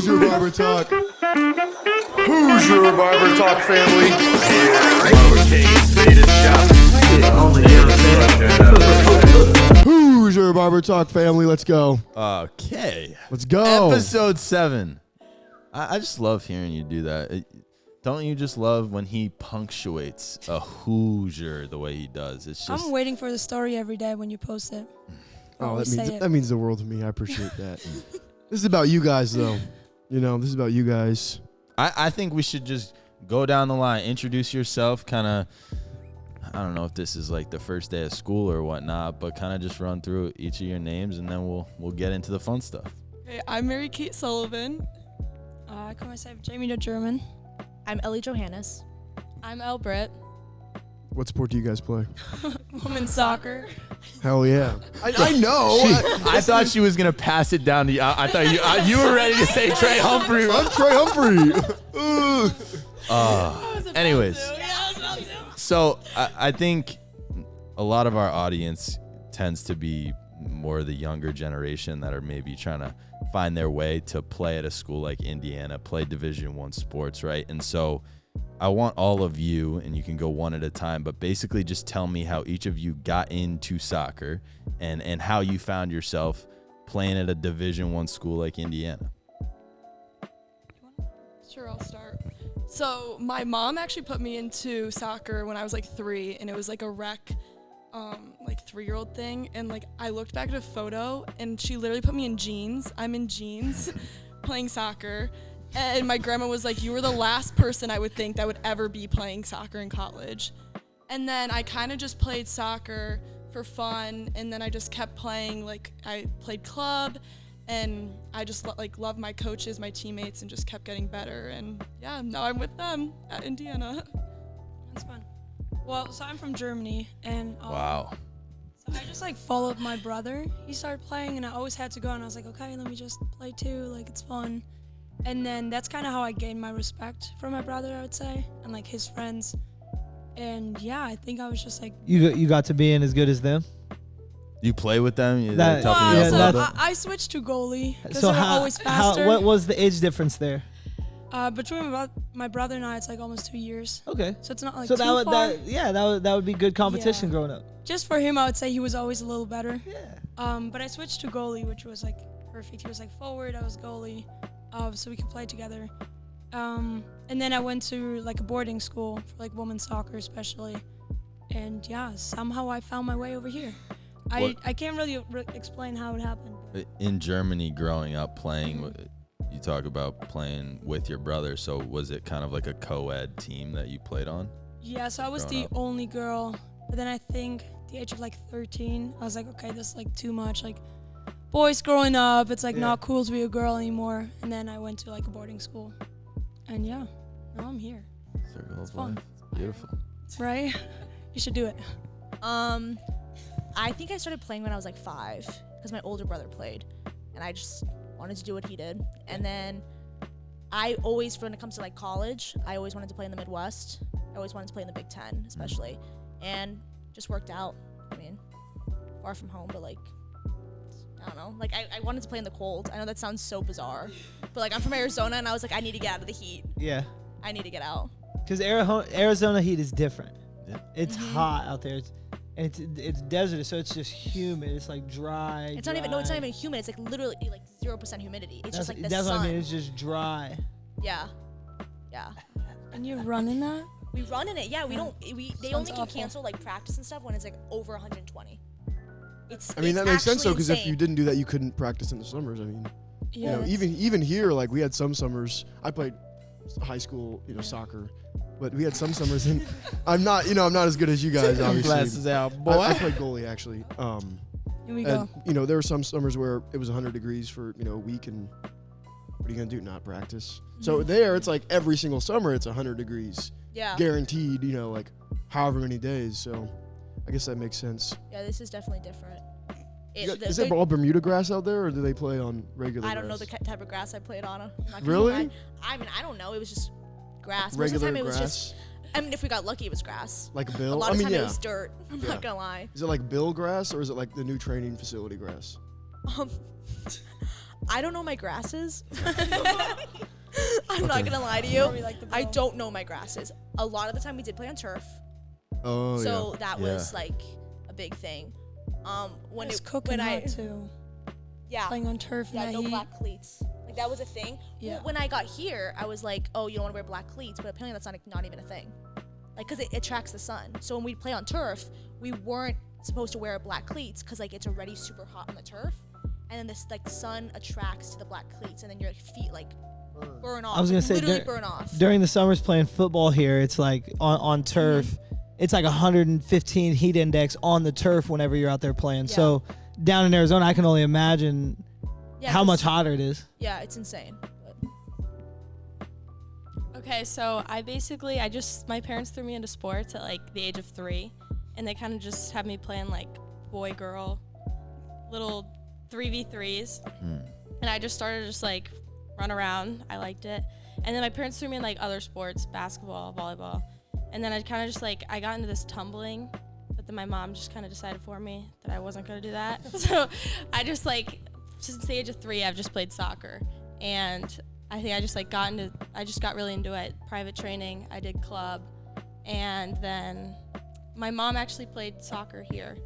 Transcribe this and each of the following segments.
Hoosier Barber Talk. Hoosier Barber Talk family. Barber Kaine's faded shop. Hoosier Barber Talk family, let's go. Okay. Let's go. Episode 7. I just love hearing you do that. Don't you just love when he punctuates a Hoosier the way he does? It's just. I'm waiting for the story every day when you post it. Oh, that means the world to me. I appreciate that. This is about you guys, though. You know, this is about you guys. I think we should just go down the line, introduce yourself, kind of. I don't know if this is like the first day of school or whatnot, but kind of just run through each of your names, and then we'll get into the fun stuff. Hey, I'm Kate Sullivan. I call myself Jamie the German. I'm Ellie Johannes. I'm Elle Britt. What sport do you guys play? Women's soccer. Hell yeah. I know. I thought she was going to pass it down to you. I thought you were ready to say Trey Humphrey. I'm Trey Humphrey. Anyways, so I think a lot of our audience tends to be more the younger generation that are maybe trying to find their way to play at a school like Indiana, play Division I sports, right? And so I want all of you, and you can go one at a time, but basically just tell me how each of you got into soccer and how you found yourself playing at a Division I school like Indiana. Sure, I'll start. So my mom actually put me into soccer when I was like 3, and it was like a rec, like 3-year-old thing. And like I looked back at a photo, and she literally put me in jeans. I'm in jeans playing soccer. And my grandma was like, you were the last person I would think that would ever be playing soccer in college. And then I kind of just played soccer for fun, and then I just kept playing. Like I played club, and I just loved my coaches, my teammates, and just kept getting better. And yeah, now I'm with them at Indiana. That's fun. Well, so I'm from Germany, and Wow. So I just followed my brother. He started playing, and I always had to go, and I was like, okay, let me just play too. Like it's fun. And then that's kind of how I gained my respect from my brother, I would say, and his friends. And yeah, I think I was just you got to be in as good as them. You play with them? I switched to goalie because they were always faster. What was the age difference there? Between my brother and I, it's almost 2 years. Okay. So it's not too far. That would be good competition growing up. Just for him, I would say he was always a little better. Yeah. But I switched to goalie, which was perfect. He was forward, I was goalie. So we could play together. And then I went to a boarding school for women's soccer especially. And yeah, somehow I found my way over here. I can't really explain how it happened. In Germany, growing up playing, you talk about playing with your brother. So was it kind of like a co-ed team that you played on? Yeah, so I was the only girl. But then I think at the age of 13, I was like, okay, this is too much. Boys growing up, it's not cool to be a girl anymore. And then I went to a boarding school. And yeah, now I'm here. Circle it's fun. Beautiful. Right? You should do it. I think I started playing when I was 5 because my older brother played. And I just wanted to do what he did. And then I always, when it comes to college, I always wanted to play in the Midwest. I always wanted to play in the Big Ten, especially. And just worked out. I mean, far from home, but I don't know. I wanted to play in the cold. I know that sounds so bizarre. But I'm from Arizona, and I was I need to get out of the heat. Yeah. I need to get out. Because Arizona heat is different. Yeah. It's hot out there. It's desert, so it's just humid. It's dry. It's not even humid. It's literally 0% humidity. It's just the that's sun. What I mean. It's just dry. Yeah. Yeah. And you run in that? We run in it. Yeah, they Sounds only can awful. cancel practice and stuff when it's over 120. That makes sense though, because if you didn't do that, you couldn't practice in the summers. I mean, even here, we had some summers. I played high school, soccer, but we had some summers, and I'm not as good as you guys. Obviously, glasses out, boy. I played goalie actually. Here we go. There were some summers where it was 100 degrees for a week, and what are you gonna do? Not practice? So there, it's every single summer, it's 100 degrees, guaranteed. However many days. So I guess that makes sense. Yeah, this is definitely different. Is it all Bermuda grass out there, or do they play on regular grass? I don't know the type of grass I played on. Really? I don't know. It was just grass. Regular Most of the time it grass? was just, if we got lucky, it was grass. Like a bill? A lot of the time it was dirt. I'm not going to lie. Is it bill grass, or is it the new training facility grass? I don't know my grasses. I'm not gonna lie to you. I don't know my grasses. A lot of the time we did play on turf. Oh, so that was like a big thing. When it's it cooking when hot I too. yeah Playing on turf in yeah that no heat. black cleats. Like that was a thing. Yeah. Well, when I got here, I was like, oh, you don't want to wear black cleats, but apparently that's not even a thing. Like, cause it attracts the sun. So when we play on turf, we weren't supposed to wear black cleats because like it's already super hot on the turf, and then this like sun attracts to the black cleats, and then your feet like burn off. I was gonna say literally burn off. During the summers playing football here, it's like on turf, it's like 115 heat index on the turf whenever you're out there playing. Yeah. So down in Arizona, I can only imagine how much hotter it is. Yeah, it's insane. Okay, so my parents threw me into sports at like the age of 3, and they kind of just had me playing like boy girl, little 3v3s, and I just started just like run around. I liked it, and then my parents threw me in like other sports, basketball, volleyball, and then I kind of just like I got into this tumbling, but then my mom just kind of decided for me that I wasn't gonna do that, so I just like since the age of 3 I've just played soccer, and I think I just got really into it. Private training, I did club, and then my mom actually played soccer here,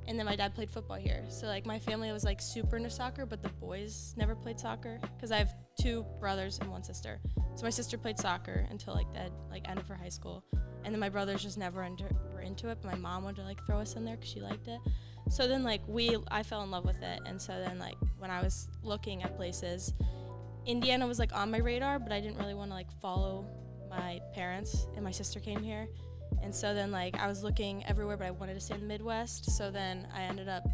and then my dad played football here. So like my family was like super into soccer, but the boys never played soccer because I have 2 brothers and 1 sister. So my sister played soccer until like the end of her high school, and then my brothers just never were into it. But my mom wanted to like throw us in there because she liked it. So then like I fell in love with it, and so then like when I was looking at places, Indiana was like on my radar, but I didn't really want to like follow my parents, and my sister came here, and so then like I was looking everywhere, but I wanted to stay in the Midwest. So then I ended up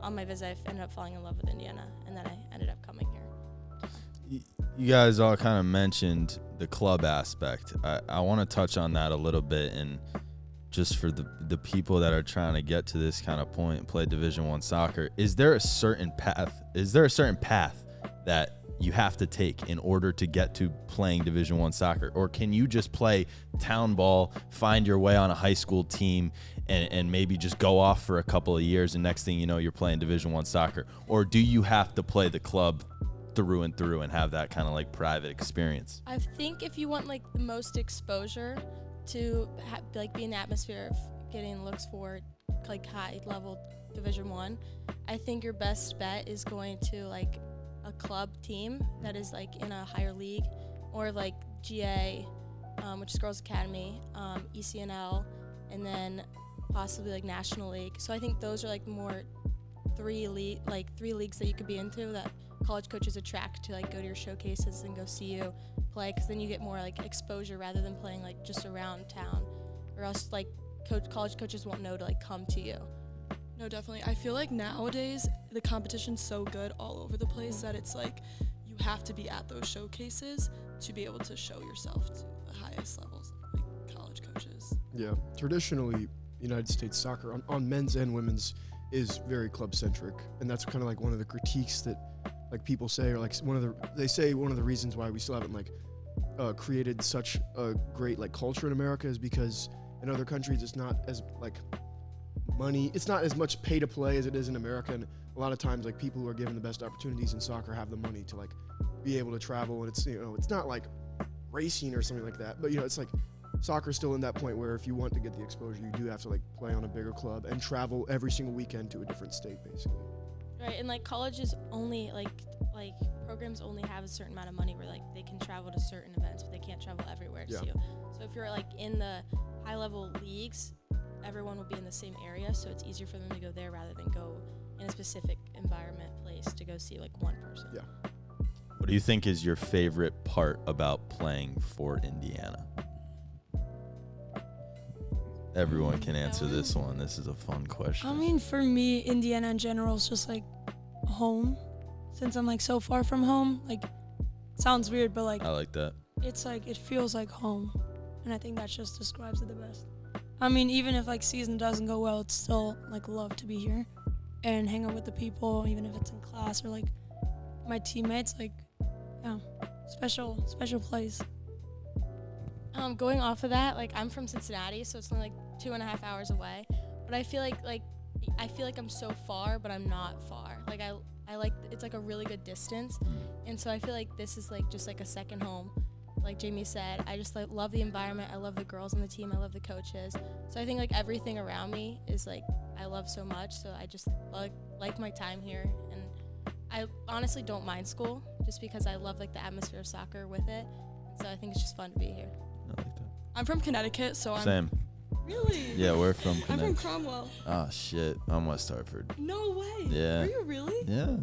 on my visit, I ended up falling in love with Indiana, and then I ended up coming here. You guys all kind of mentioned the club aspect. I want to touch on that a little bit, and just for the people that are trying to get to this kind of point, play Division I soccer, is there a certain path that you have to take in order to get to playing Division I soccer? Or can you just play town ball, find your way on a high school team, and maybe just go off for a couple of years, and next thing you know, you're playing Division I soccer? Or do you have to play the club through and through and have that kind of like private experience? I think if you want like the most exposure to like be in the atmosphere of getting looks for like high level Division I think your best bet is going to like a club team that is like in a higher league, or like GA, which is Girls Academy, ECNL, and then possibly like National League. So I think those are like more 3 leagues that you could be into, that college coaches attract to like go to your showcases and go see you play, because then you get more like exposure rather than playing like just around town, or else like college coaches won't know to like come to you. No, definitely. I feel like nowadays the competition's so good all over the place that it's like you have to be at those showcases to be able to show yourself to the highest levels of like college coaches. Yeah, traditionally, United States soccer on men's and women's is very club centric, and that's kind of like one of the critiques that like people say, or like one of the reasons why we still haven't like created such a great like culture in America is because in other countries it's not as like it's not as much pay to play as it is in America, and a lot of times like people who are given the best opportunities in soccer have the money to like be able to travel, and it's, you know, it's not like racing or something like that, but you know, it's like soccer's still in that point where if you want to get the exposure, you do have to like play on a bigger club and travel every single weekend to a different state basically. Right, and like colleges only like programs only have a certain amount of money where like they can travel to certain events, but they can't travel everywhere to see you. So if you're like in the high level leagues, everyone will be in the same area, so it's easier for them to go there rather than go in a specific environment place to go see like one person. Yeah. What do you think is your favorite part about playing for Indiana? Everyone can answer this one. This is a fun question. I mean, for me, Indiana in general is just like home. Since I'm like so far from home, like, sounds weird, but like I like that. It's like it feels like home, and I think that just describes it the best. I mean, even if like season doesn't go well, it's still like love to be here and hang out with the people, even if it's in class or like my teammates. Like, yeah, special place. Going off of that, like I'm from Cincinnati, so it's only like 2.5 hours away. But I feel like I'm so far, but I'm not far. Like I like it's like a really good distance, and so I feel like this is like just like a second home. Like Jamie said, I just like love the environment. I love the girls on the team. I love the coaches. So I think like everything around me is like I love so much. So I just like my time here, and I honestly don't mind school just because I love like the atmosphere of soccer with it. So I think it's just fun to be here. I like that. I'm from Connecticut, so Same. Really? Yeah, we're from I'm Connecticut. from Cromwell. Oh shit, I'm West Hartford. No way. Yeah. Are you really? Yeah.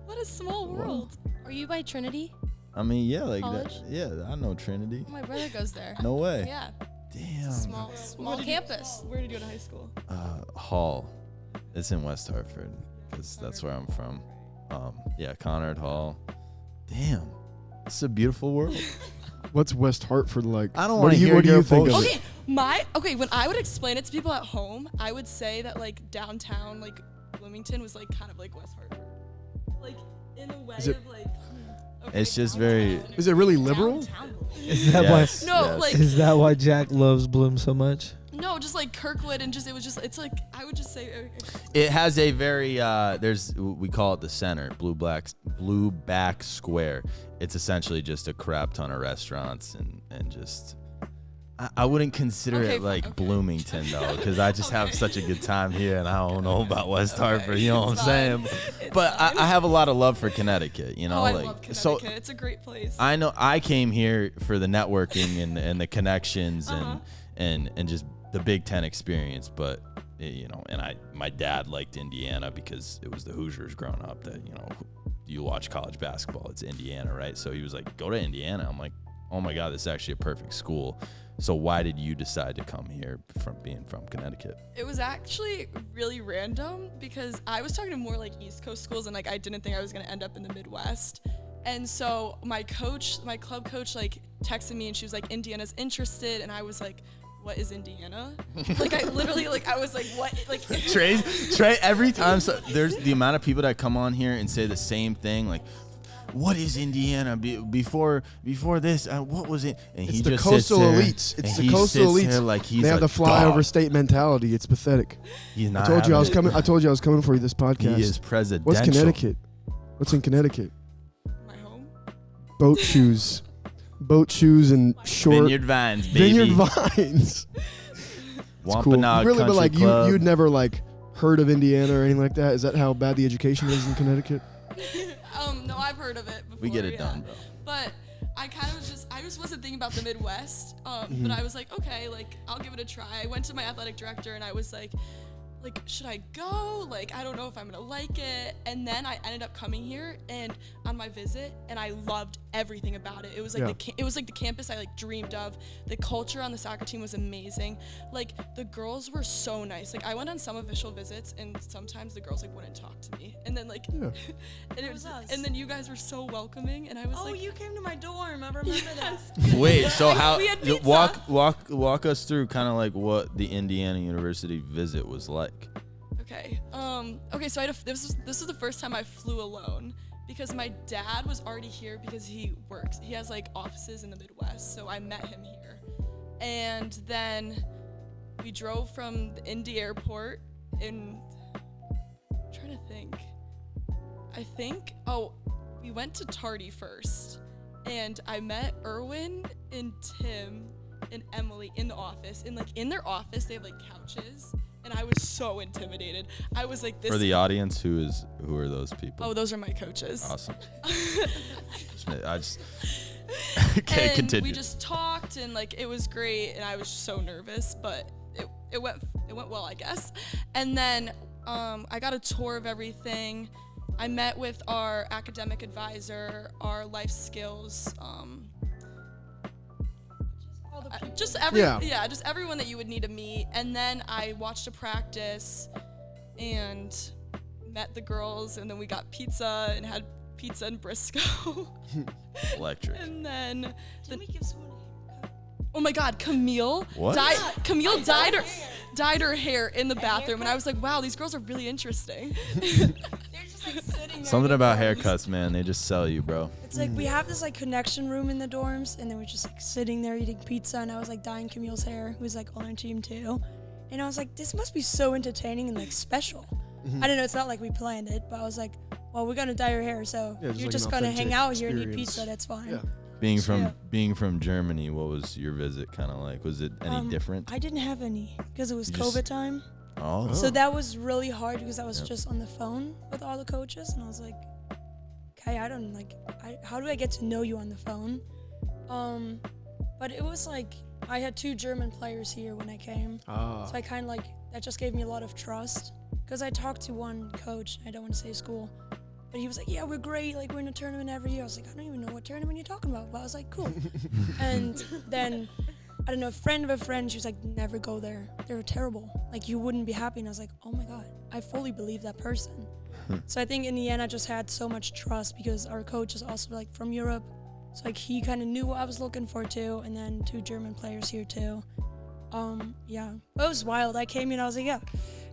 What a small world. Are you by Trinity? I mean, yeah, like that. College? Yeah, I know Trinity. My brother goes there. No way. Yeah. Damn. Small campus. Where did you go to high school? Hall. It's in West Hartford because that's where I'm from. Yeah, Conard Hall. Damn. It's a beautiful world. What's West Hartford like? I don't What want do to you hear What do your you think of bullshit. it? When I would explain it to people at home, I would say that like downtown, like Bloomington was like kind of like West Hartford. Like in a way Is it- of like It's just very. Is it really liberal? Is that Yes, No, yes. like- Is that why Jack loves Bloom so much? no, just like Kirkwood and just it's like I would just say It has a very we call it the center, blue back square. It's essentially just a crap ton of restaurants and just I wouldn't consider Okay, it like okay. Bloomington though, because I just have Okay. such a good time here, and I don't know about West Hartford. You know what I'm It's saying? fine. It's But fine. I have a lot of love for Connecticut. You know, I like love Connecticut. so. It's a great place. I know I came here for the networking and the connections and just the Big Ten experience, but you know, and my dad liked Indiana because it was the Hoosiers growing up. That, you know, you watch college basketball, it's Indiana, right? So he was like, go to Indiana. I'm like, oh my God, this is actually a perfect school. So why did you decide to come here from being from Connecticut? It was actually really random because I was talking to more like East Coast schools, and like I didn't think I was gonna end up in the Midwest. And so my club coach, like texted me and she was like, Indiana's interested, and I was like, what is Indiana? Like I literally like I was like, what? Like Trey, every time there's the amount of people that come on here and say the same thing, like, what is Indiana? Before this, what was it? And It's he the just coastal sits there, elites. It's and the he coastal sits there elites. like he's They have the a flyover dog. state mentality. It's pathetic. He's not I told you I was having it. coming. I told you I was coming for you this podcast. He is presidential. What's Connecticut? What's in Connecticut? my home. Boat shoes. Boat shoes and short Vineyard Vines, baby. vineyard vines. It's cool. Wampanoag Really, but Country like Club. you'd never like heard of Indiana or anything like that. Is that how bad the education is in Connecticut? No, I've heard of it before. We get it yeah. done, bro. But I just wasn't thinking about the Midwest. But I was like, okay, like I'll give it a try. I went to my athletic director and I was like, should I go? Like, I don't know if I'm gonna like it. And then I ended up coming here and on my visit, and I loved everything about it. It was like it was like the campus I like dreamed of. The culture on the soccer team was amazing. Like the girls were so nice. Like I went on some official visits, and sometimes the girls like wouldn't talk to me. And then like, Yeah. and it was, and then you guys were so welcoming, and I was like, you came to my dorm. I remember that. Wait, so how? We had pizza. Walk us through kind of like what the Indiana University visit was like. Okay. Okay. So this is the first time I flew alone because my dad was already here because he works. He has like offices in the Midwest, so I met him here, and then we drove from the Indy Airport in. I'm trying to think. We went to Tardy first, and I met Erwin and Tim and Emily in the office. And like in their office, they have like couches. And I was so intimidated. I was like, this. For the audience, who are those people? Oh, those are my coaches. Awesome. Okay, and continue. we just talked, and like it was great, and I was so nervous, but it went well, I guess. And then I got a tour of everything. I met with our academic advisor, our life skills. Just everyone that you would need to meet. And then I watched a practice and met the girls, and then we got pizza and had pizza in Briscoe. Electric. And then Can we give someone a haircut? oh my God, Camille What? Camille dyed her hair in the bathroom, and I was like, wow, these girls are really interesting. They're just like sitting there. Something about haircuts, man. They just sell you, bro. It's like we have this like connection room in the dorms, and then we're just like sitting there eating pizza, and I was like dyeing Camille's hair, who's like on our team too. And I was like, this must be so entertaining and like special. I don't know, it's not like we planned it, but I was like, well, we're gonna dye your hair, so Yeah, you're like just an gonna hang out here and eat experience. pizza. That's fine. Yeah. Being from Germany, what was your visit kind of like? Was it any different? I didn't have any because it was You COVID just- time. Oh. So that was really hard because I was Yep. just on the phone with all the coaches, and I was like, okay, how do I get to know you on the phone? But it was like I had 2 German players here when I came, so I kind of like that just gave me a lot of trust because I talked to one coach. I don't want to say school, but he was like, yeah, we're great. Like we're in a tournament every year. I was like, I don't even know what tournament you're talking about, but I was like, cool. And then I don't know, a friend of a friend, she was like, never go there. They're terrible. Like, you wouldn't be happy. And I was like, oh my God, I fully believe that person. So I think in the end, I just had so much trust because our coach is also like from Europe. So like he kind of knew what I was looking for too. And then 2 German players here too. Yeah, it was wild. I came in, I was like, yeah,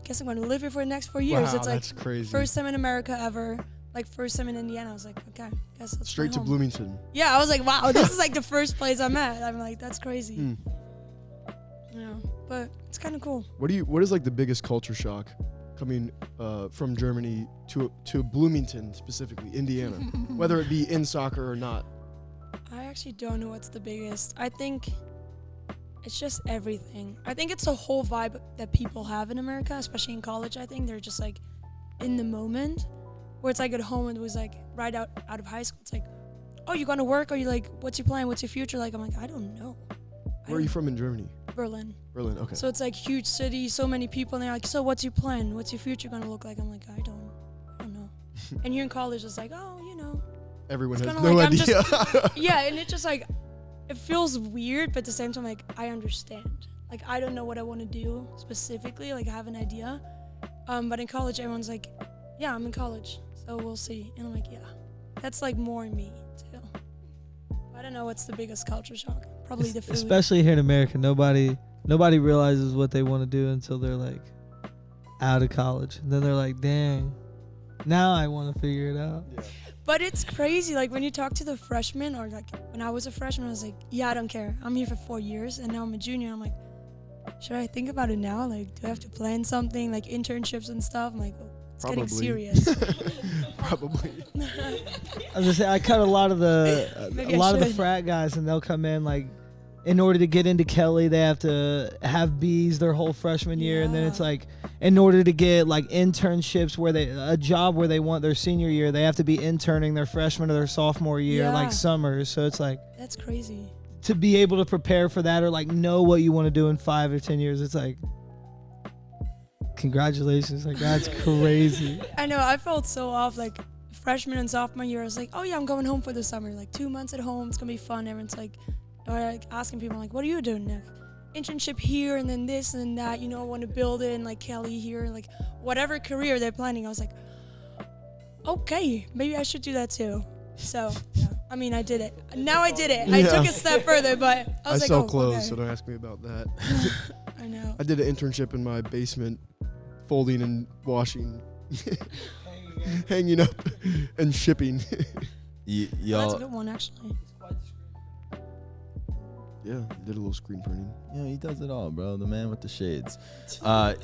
guess I'm going to live here for the next 4 years. Wow, It's like that's crazy. first time in America ever. Like first time in Indiana. I was like, okay, guess that's Straight my to home. Bloomington. Yeah, I was like, wow, this is like the first place I'm at. I'm like, that's crazy. Mm. Yeah, but it's kind of cool. What is like the biggest culture shock coming from Germany to Bloomington, specifically Indiana, whether it be in soccer or not? I actually don't know what's the biggest. I think it's just everything. I think it's a whole vibe that people have in America, especially in college. I think they're just like in the moment, where it's like at home, it was like right out of high school. It's like, oh, you gonna work? Or you like, what's your plan? What's your future? Like, I'm like, I don't know. Where are you from in Germany? Berlin. Berlin, okay. So it's like huge city, so many people, and they're like, so what's your plan? What's your future gonna look like? I'm like, I don't know. And here in college, it's like, oh, you know. Everyone It's has kinda no like, I'm idea. Yeah, and it's just like, it feels weird, but at the same time, like, I understand. Like, I don't know what I want to do specifically, like, I have an idea. But in college, everyone's like, yeah, I'm in college, so we'll see. And I'm like, yeah, that's like more me, too. I don't know what's the biggest culture shock. Probably the food. Especially here in America, nobody realizes what they want to do until they're like out of college. And then they're like, dang, now I want to figure it out. Yeah. But it's crazy, like when you talk to the freshmen, or like when I was a freshman, I was like, yeah, I don't care. I'm here for 4 years, and now I'm a junior. I'm like, should I think about it now? Like, do I have to plan something, like internships and stuff? I'm like, oh, it's Probably. getting serious. Probably. I was just saying, I cut a lot of Maybe I the should. frat guys, and they'll come in like, in order to get into Kelly, they have to have B's their whole freshman year, and then it's Yeah. like, in order to get like internships a job where they want their senior year, they have to be interning their freshman or their sophomore year, Yeah. like summers. So it's like, That's crazy. to be able to prepare for that or like know what you want to do in 5 or 10 years, it's like, congratulations, like that's crazy. I know, I felt so off, like freshman and sophomore year. I was like, oh yeah, I'm going home for the summer, like 2 months at home. It's gonna be fun. Everyone's like asking people, like, what are you doing next? Internship here, and then this and that, you know, I want to build it, and like Kelly here, like whatever career they're planning. I was like, okay, maybe I should do that too. So yeah, I mean, I did it. Now I did it. I took a step further, but I was like, sell oh, clothes, okay. so don't ask me about that. I know. I did an internship in my basement, folding and washing, hanging up, and shipping. That's Y'all, a good one, actually. Yeah, did a little screen printing. yeah, he does it all, bro. The man with the shades. A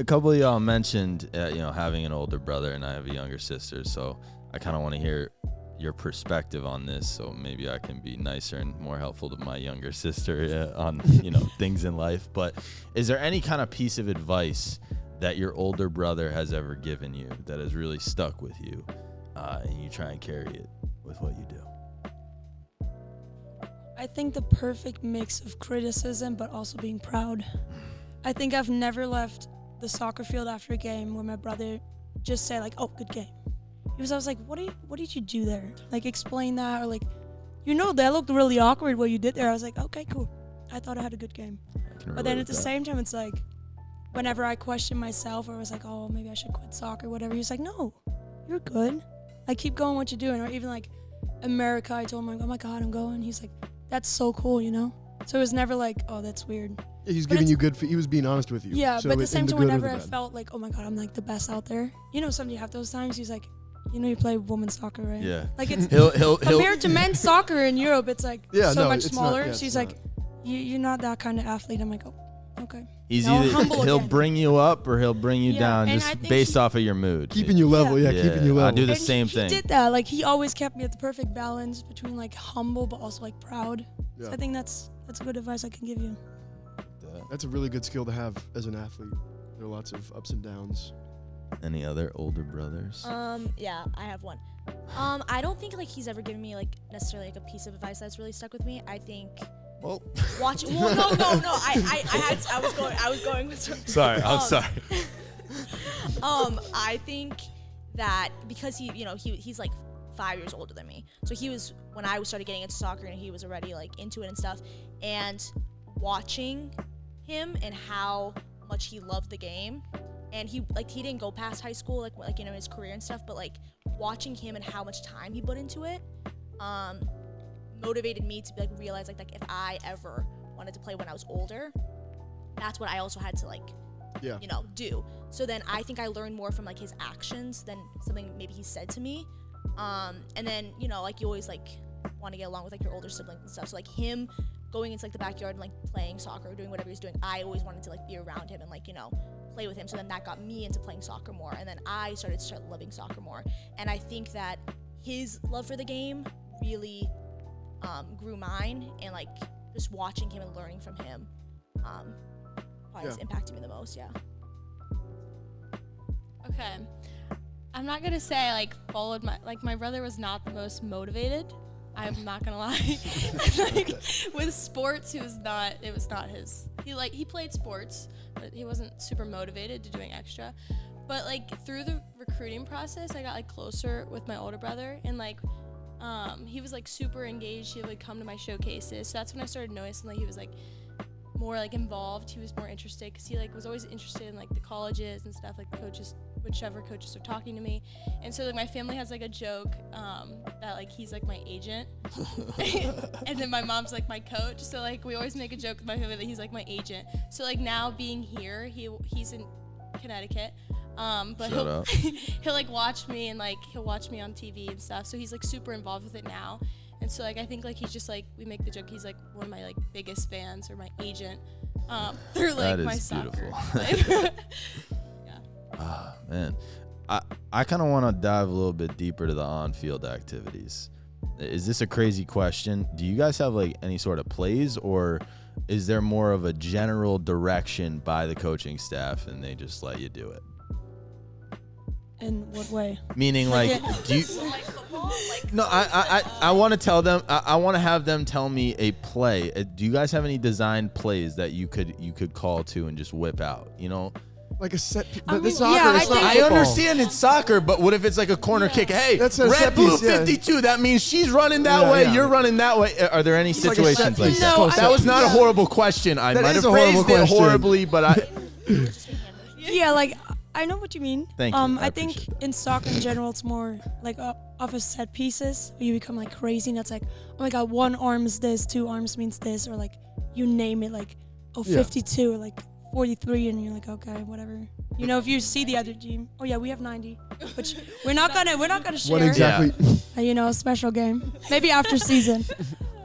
couple of y'all mentioned, having an older brother, and I have a younger sister. So I kind of want to hear your perspective on this. So maybe I can be nicer and more helpful to my younger sister on things in life. But is there any kind of piece of advice that your older brother has ever given you that has really stuck with you, and you try and carry it with what you do? I think the perfect mix of criticism but also being proud. I think I've never left the soccer field after a game where my brother just said like, oh, good game. Because I was like, what did you do there? Like, explain that, or like, that looked really awkward what you did there. I was like, okay, cool. I thought I had a good game. But then at the same time, it's like, whenever I question myself, or I was like, oh, maybe I should quit soccer, whatever, he's like, no, you're good. Like, keep going what you're doing. Or even like America, I told him, like, oh my God, I'm going. He's like, that's so cool, So it was never like, oh, that's weird. Yeah, he's But giving it's- you good. He was being honest with you. Yeah, So but at the in same time, good or whenever the I bad. felt like, oh my God, I'm like the best out there. Sometimes you have those times. He's like, you play women's soccer, right? Yeah. Like, it's He'll compared to men's soccer in Europe, it's like Yeah, so no, much it's not- smaller. yeah, So he's it's like, you're not that kind of athlete. I'm like, oh, okay. He's No, either humble he'll again. bring you up or he'll bring you Yeah, down and I just think based off of your mood. Keeping you level, Yeah. keeping you level. I do the And same he thing. did that. Like he always kept me at the perfect balance between like humble but also like proud. Yeah. So I think that's good advice I can give you. That's a really good skill to have as an athlete. There are lots of ups and downs. Any other older brothers? Yeah, I have one. I don't think like he's ever given me like necessarily like a piece of advice that's really stuck with me. I think Well, watching. Well, no. I was going with. sorry, I'm sorry. I think that because he's like 5 years older than me, so he was when I started getting into soccer and he was already like into it and stuff, and watching him and how much he loved the game, and he didn't go past high school like his career and stuff, but like watching him and how much time he put into it, motivated me to realize like if I ever wanted to play when I was older, that's what I also had to do. So then I think I learned more from like his actions than something maybe he said to me. And then you always like want to get along with like your older siblings and stuff. So like him going into like the backyard and like playing soccer or doing whatever he's doing, I always wanted to like be around him and like play with him. So then that got me into playing soccer more, and then I started loving soccer more. And I think that his love for the game really grew mine, and like just watching him and learning from him probably has impacted me the most. Yeah. Okay. I'm not gonna say I followed my brother was not the most motivated. I'm not gonna lie. With sports, it was not his. He played sports, but he wasn't super motivated to doing extra. But through the recruiting process, I got closer with my older brother, and he was super engaged. He would come to my showcases. So that's when I started noticing he was more involved. He was more interested because he was always interested in the colleges and stuff, coaches, whichever coaches are talking to me. And so my family has a joke that he's my agent, and then my mom's my coach. So we always make a joke with my family that he's my agent. So now being here, he's in Connecticut. But he'll watch me, and he'll watch me on TV and stuff. So he's super involved with it now. And so I think he's just we make the joke he's one of my biggest fans, or my agent, through my soccer. Ah, man. I kind of want to dive a little bit deeper to the on-field activities. Is this a crazy question? Do you guys have any sort of plays, or is there more of a general direction by the coaching staff and they just let you do it? In what way? Meaning do you football? No, I want to tell them. I want to have them tell me a play. Do you guys have any designed plays that you could call to and just whip out? Like a set, I but mean, it's soccer. yeah, it's not I I football. understand it's soccer, but what if it's a corner kick? Hey, That's a red set blue piece, yeah. 52. That means she's running that way. Yeah. You're running that way. Are there any It's like a situations set like piece. that? No, That was not a horrible question. I That might is have a horrible phrased it question. horribly, but I. Yeah, I know what you mean. Thank you. I I think appreciate that. in soccer in general, it's more off of set pieces where you become crazy, and it's oh my god, one arm is this, two arms means this, or you name it, 52 or 43, and you're okay, whatever. If you see the other team, oh yeah, we have 90, which we're not gonna share. What exactly? A special game, maybe after season.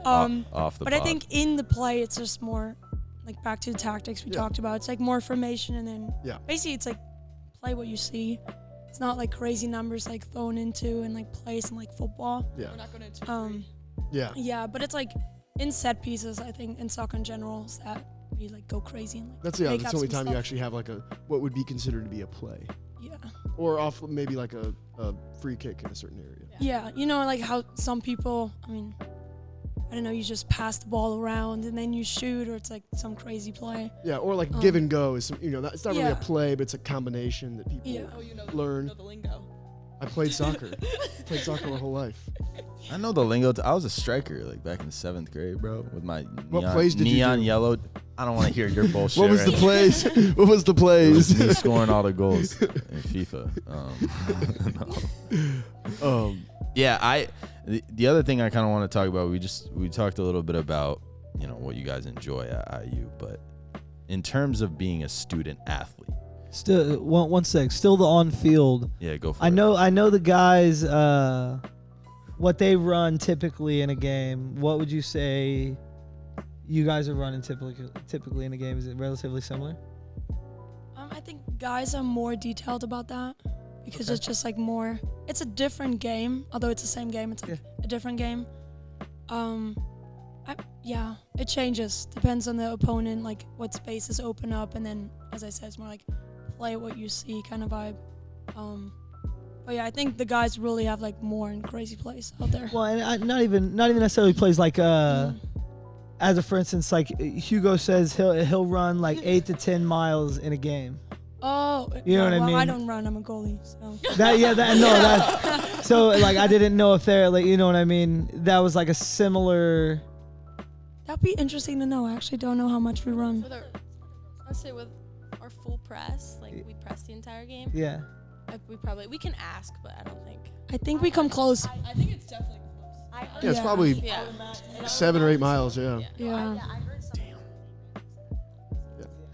Off the But I pod. think in the play, it's just more back to the tactics we talked about. It's more formation, and then basically it's play what you see. It's not crazy numbers thrown into and plays and football. Yeah. We're not going to Yeah. Yeah, but it's in set pieces. I think in soccer in general is that we go crazy and That's make that's up the only some time you stuff. actually have what would be considered to be a play, Yeah. or off maybe a free kick in a certain area. Yeah, how some people, I don't know, you just pass the ball around and then you shoot, or it's some crazy play. Yeah, or give and go is some, it's not really a Yeah. play, but it's a combination that people learn. the lingo. I played soccer. Played soccer my whole life. I know the lingo. I was a striker back in the 7th grade, bro, with my What neon, plays did you neon do? yellow. I don't want to hear your bullshit. What was the right plays? What was the now. It was plays? me scoring all the goals in FIFA. No. Yeah, the other thing I kind of want to talk about, we talked a little bit about, what you guys enjoy at IU, but in terms of being a student athlete. Still, one sec. Still the on field. Yeah, go for I it. know the guys. What they run typically in a game. What would you say you guys are running typically in a game? Is it relatively similar? I think guys are more detailed about that because it's just like more. It's a different game, although it's the same game. It's like a different game. It changes. Depends on the opponent, like what spaces open up, and then as I said, it's more like play what you see kind of vibe. But yeah, I think the guys really have like more and crazy plays out there. Well, and not even necessarily plays like as a for instance, like Hugo says he'll run like 8 to 10 miles in a game. Oh, you know what I mean? I don't run. I'm a goalie. So So like I didn't know if they're like, you know what I mean? That was like a similar. That'd be interesting to know. I actually don't know how much we run. I'd say with our full press, like we press the entire game. Yeah. We can ask, but I don't think. I think we come close. I think it's definitely close. Yeah, it's probably 7 or 8 miles. Yeah. Yeah.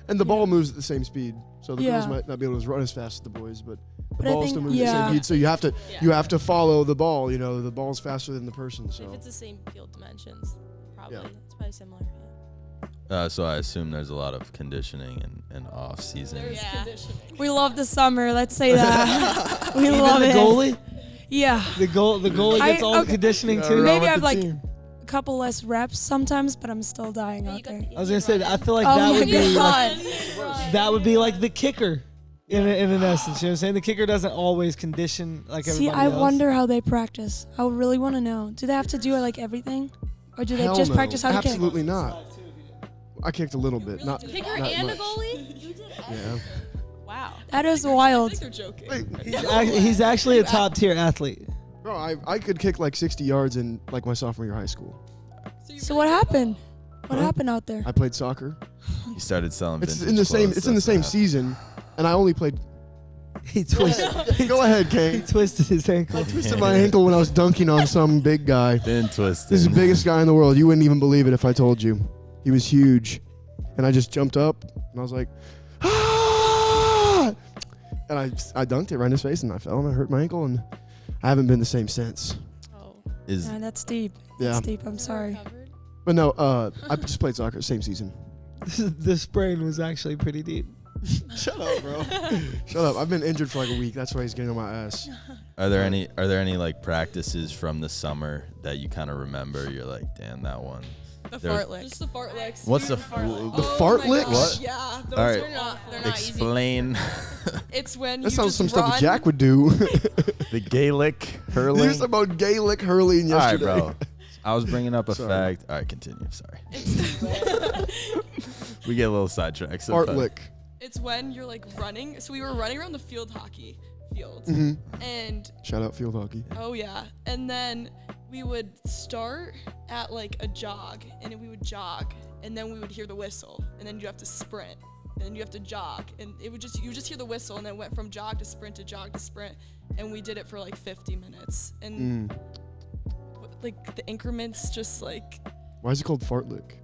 And the ball moves at the same speed, so the girls might not be able to run as fast as the boys, but the I ball think- still moves at the same speed. So you have to follow the ball. You know, the ball's faster than the person. If So it's the same field dimensions, probably Yeah. it's probably similar. So I assume there's a lot of conditioning and off season. There's conditioning. We love the summer. Let's say that. We love the it. goalie? Yeah. The goalie gets all the conditioning too. Maybe I have like a couple less reps sometimes, but I'm still dying out there. I was gonna say I feel like Oh that my would be God. that would be like the kicker in an essence. You know what I'm saying? The kicker doesn't always condition like See, everybody else. I wonder how they practice. I would really want to know. Do they have to do it like everything, or do they Hell just no. practice how to kick? Absolutely not. I kicked a little bit, not Kicker not and much. a goalie? Yeah. Wow. That is I wild. think they're joking. Wait, He's actually a top tier athlete. bro, I could kick like 60 yards in like my sophomore year of high school. So what happened? What happened out there? I played soccer. You started selling. It's vintage in the same. clothes, It's in the that's same what happened. season, and I only played. He twisted. Go ahead, He Kane. twisted his ankle. I twisted my ankle when I was dunking on some big guy. Been twisted. This is the biggest guy in the world. You wouldn't even believe it if I told you. He was huge. And I just jumped up and I was like, ah! And I dunked it right in his face and I fell and I hurt my ankle and I haven't been the same since. Oh. Is Yeah, that's deep. Yeah. That's deep. I'm sorry. Recovered? But no, I just played soccer same season. The sprain was actually pretty deep. Shut up, bro. Shut up. I've been injured for like a week. That's why he's getting on my ass. Are there any like practices from the summer that you kind of remember? You're like, damn, that one. The There- fart lick. Just the fart licks. What's the The Oh fart my licks? gosh, What? Yeah. Those All right. are not. They're not easy. Explain It's when That you sounds just some run. stuff Jack would do. the Gaelic hurling. There's about Gaelic hurling All right, yesterday. bro. I was bringing up a Sorry. fact. All right, continue. Sorry. We get a little sidetracked. Fart sometimes. lick. It's when you're like running. So we were running around the field hockey field, Mhm. and Shout out field hockey. oh yeah, and then we would start at like a jog, and we would jog, and then we would hear the whistle, and then you have to sprint, and then you have to jog, and you would just hear the whistle, and then it went from jog to sprint to jog to sprint, and we did it for like 50 minutes, and like the increments just like. Why is it called fart lick?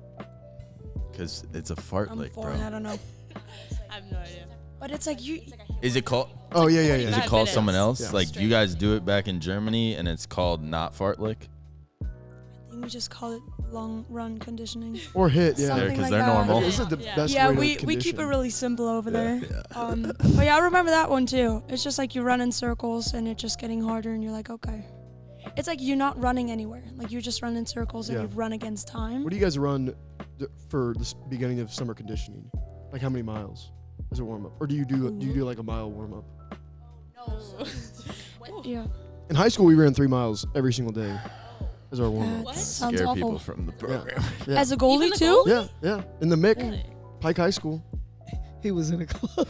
Because it's a fart I'm lick, bro. foreign. I don't know. I have no idea. But it's like you. Is it called? Oh yeah, Is it 5 called minutes. someone else? Yeah. Like you guys do it back in Germany, and it's called not fart lick. I think we just call it long run conditioning. Or hit, yeah. Something Because like they're that. normal. This is the Yeah. best Yeah, way to we keep condition. it really simple over there. Yeah. But yeah, I remember that one too. It's just like you run in circles and it's just getting harder, and you're like, okay. It's like you're not running anywhere. Like you just run in circles and Yeah. you run against time. What do you guys run for the beginning of summer conditioning? Like how many miles as a warm up, or do you do like a mile warm up? Yeah. In high school, we ran 3 miles every single day as our warm up. That sounds Scare awful. people from the program. Yeah. As a goalie Even the too? Yeah, yeah. In the MIC, Really? Pike High School. He was in a club.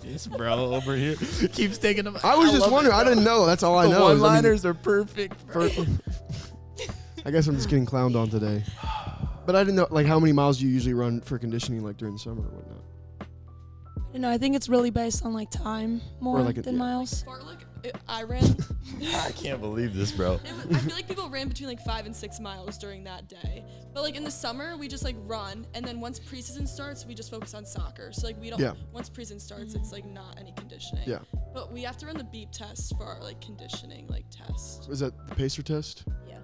This bro over here keeps taking them. I was just wondering. I didn't know. That's all I know. is, I mean, One-liners are perfect. Bro. I guess I'm just getting clowned on today. But I didn't know like how many miles do you usually run for conditioning like during the summer or whatnot. You know, I think it's really based on like time more like than miles. Fart lick, I ran. I can't believe this, bro. I feel like people ran between like 5 and 6 miles during that day. But like in the summer, we just like run, and then once preseason starts, we just focus on soccer. So like we don't. Yeah. Once preseason starts, it's like not any conditioning. Yeah. But we have to run the beep test for our like conditioning like test. Was that the pacer test? Yeah.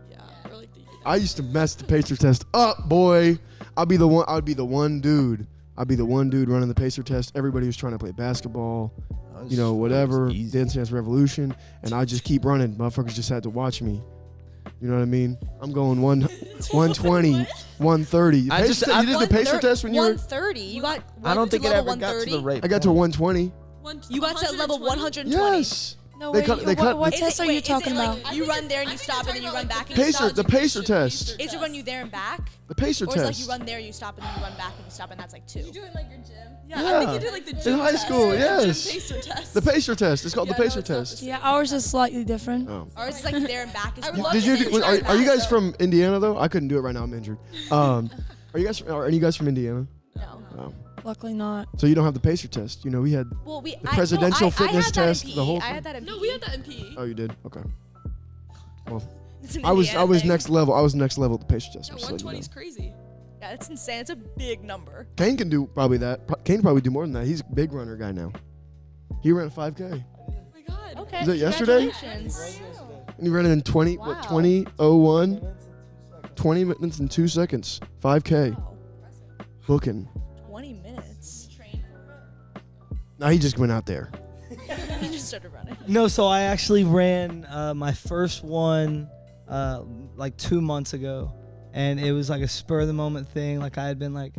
Or like the. I used to mess the pacer test up, boy. I'd be the one dude running the pacer test. Everybody was trying to play basketball, whatever, Dance Dance Revolution, and I just keep running. Motherfuckers just had to watch me. You know what I mean? I'm going 120, 130. You did the pacer test when you were 130. You got. I don't think it ever got to the right. I got to 120. You got to level 120. Yes. No, what test are you talking about? You run there and you stop, and then you run back. And the pacer test. Is it run you there and back? The pacer test. Or is it like you run there, you stop, and then you run back and you stop, and that's like 2. You do it like your gym. Yeah. I think you did like the gym in high school. test, Yes. The pacer test. The pacer test. It's called the pacer test. Yeah, ours is slightly different. Oh. Ours is like there and back. Are you guys from Indiana though? I couldn't do it right now. I'm injured. Are you guys from Indiana? No. Oh. Luckily not. So you don't have the pacer test. We had the presidential fitness test. The whole. I had that in PE. No, we had that in PE. Oh, you did? Okay. Well, It's an I was Indiana next level. I was next level at the pacer test. Yeah, just so 120 is you know. crazy. Yeah, that's insane. It's a big number. Kane can do probably that. Kane probably do more than that. He's a big runner guy now. He ran a 5K. Oh my god. Okay. Was it yesterday? Congratulations. And he ran it in 20:01. 20 minutes and 2 seconds. 5K. Wow. Booking. 20 minutes. Now he just went out there. He just started running. No, so I actually ran my first one like 2 months ago, and it was like a spur of the moment thing. Like I had been like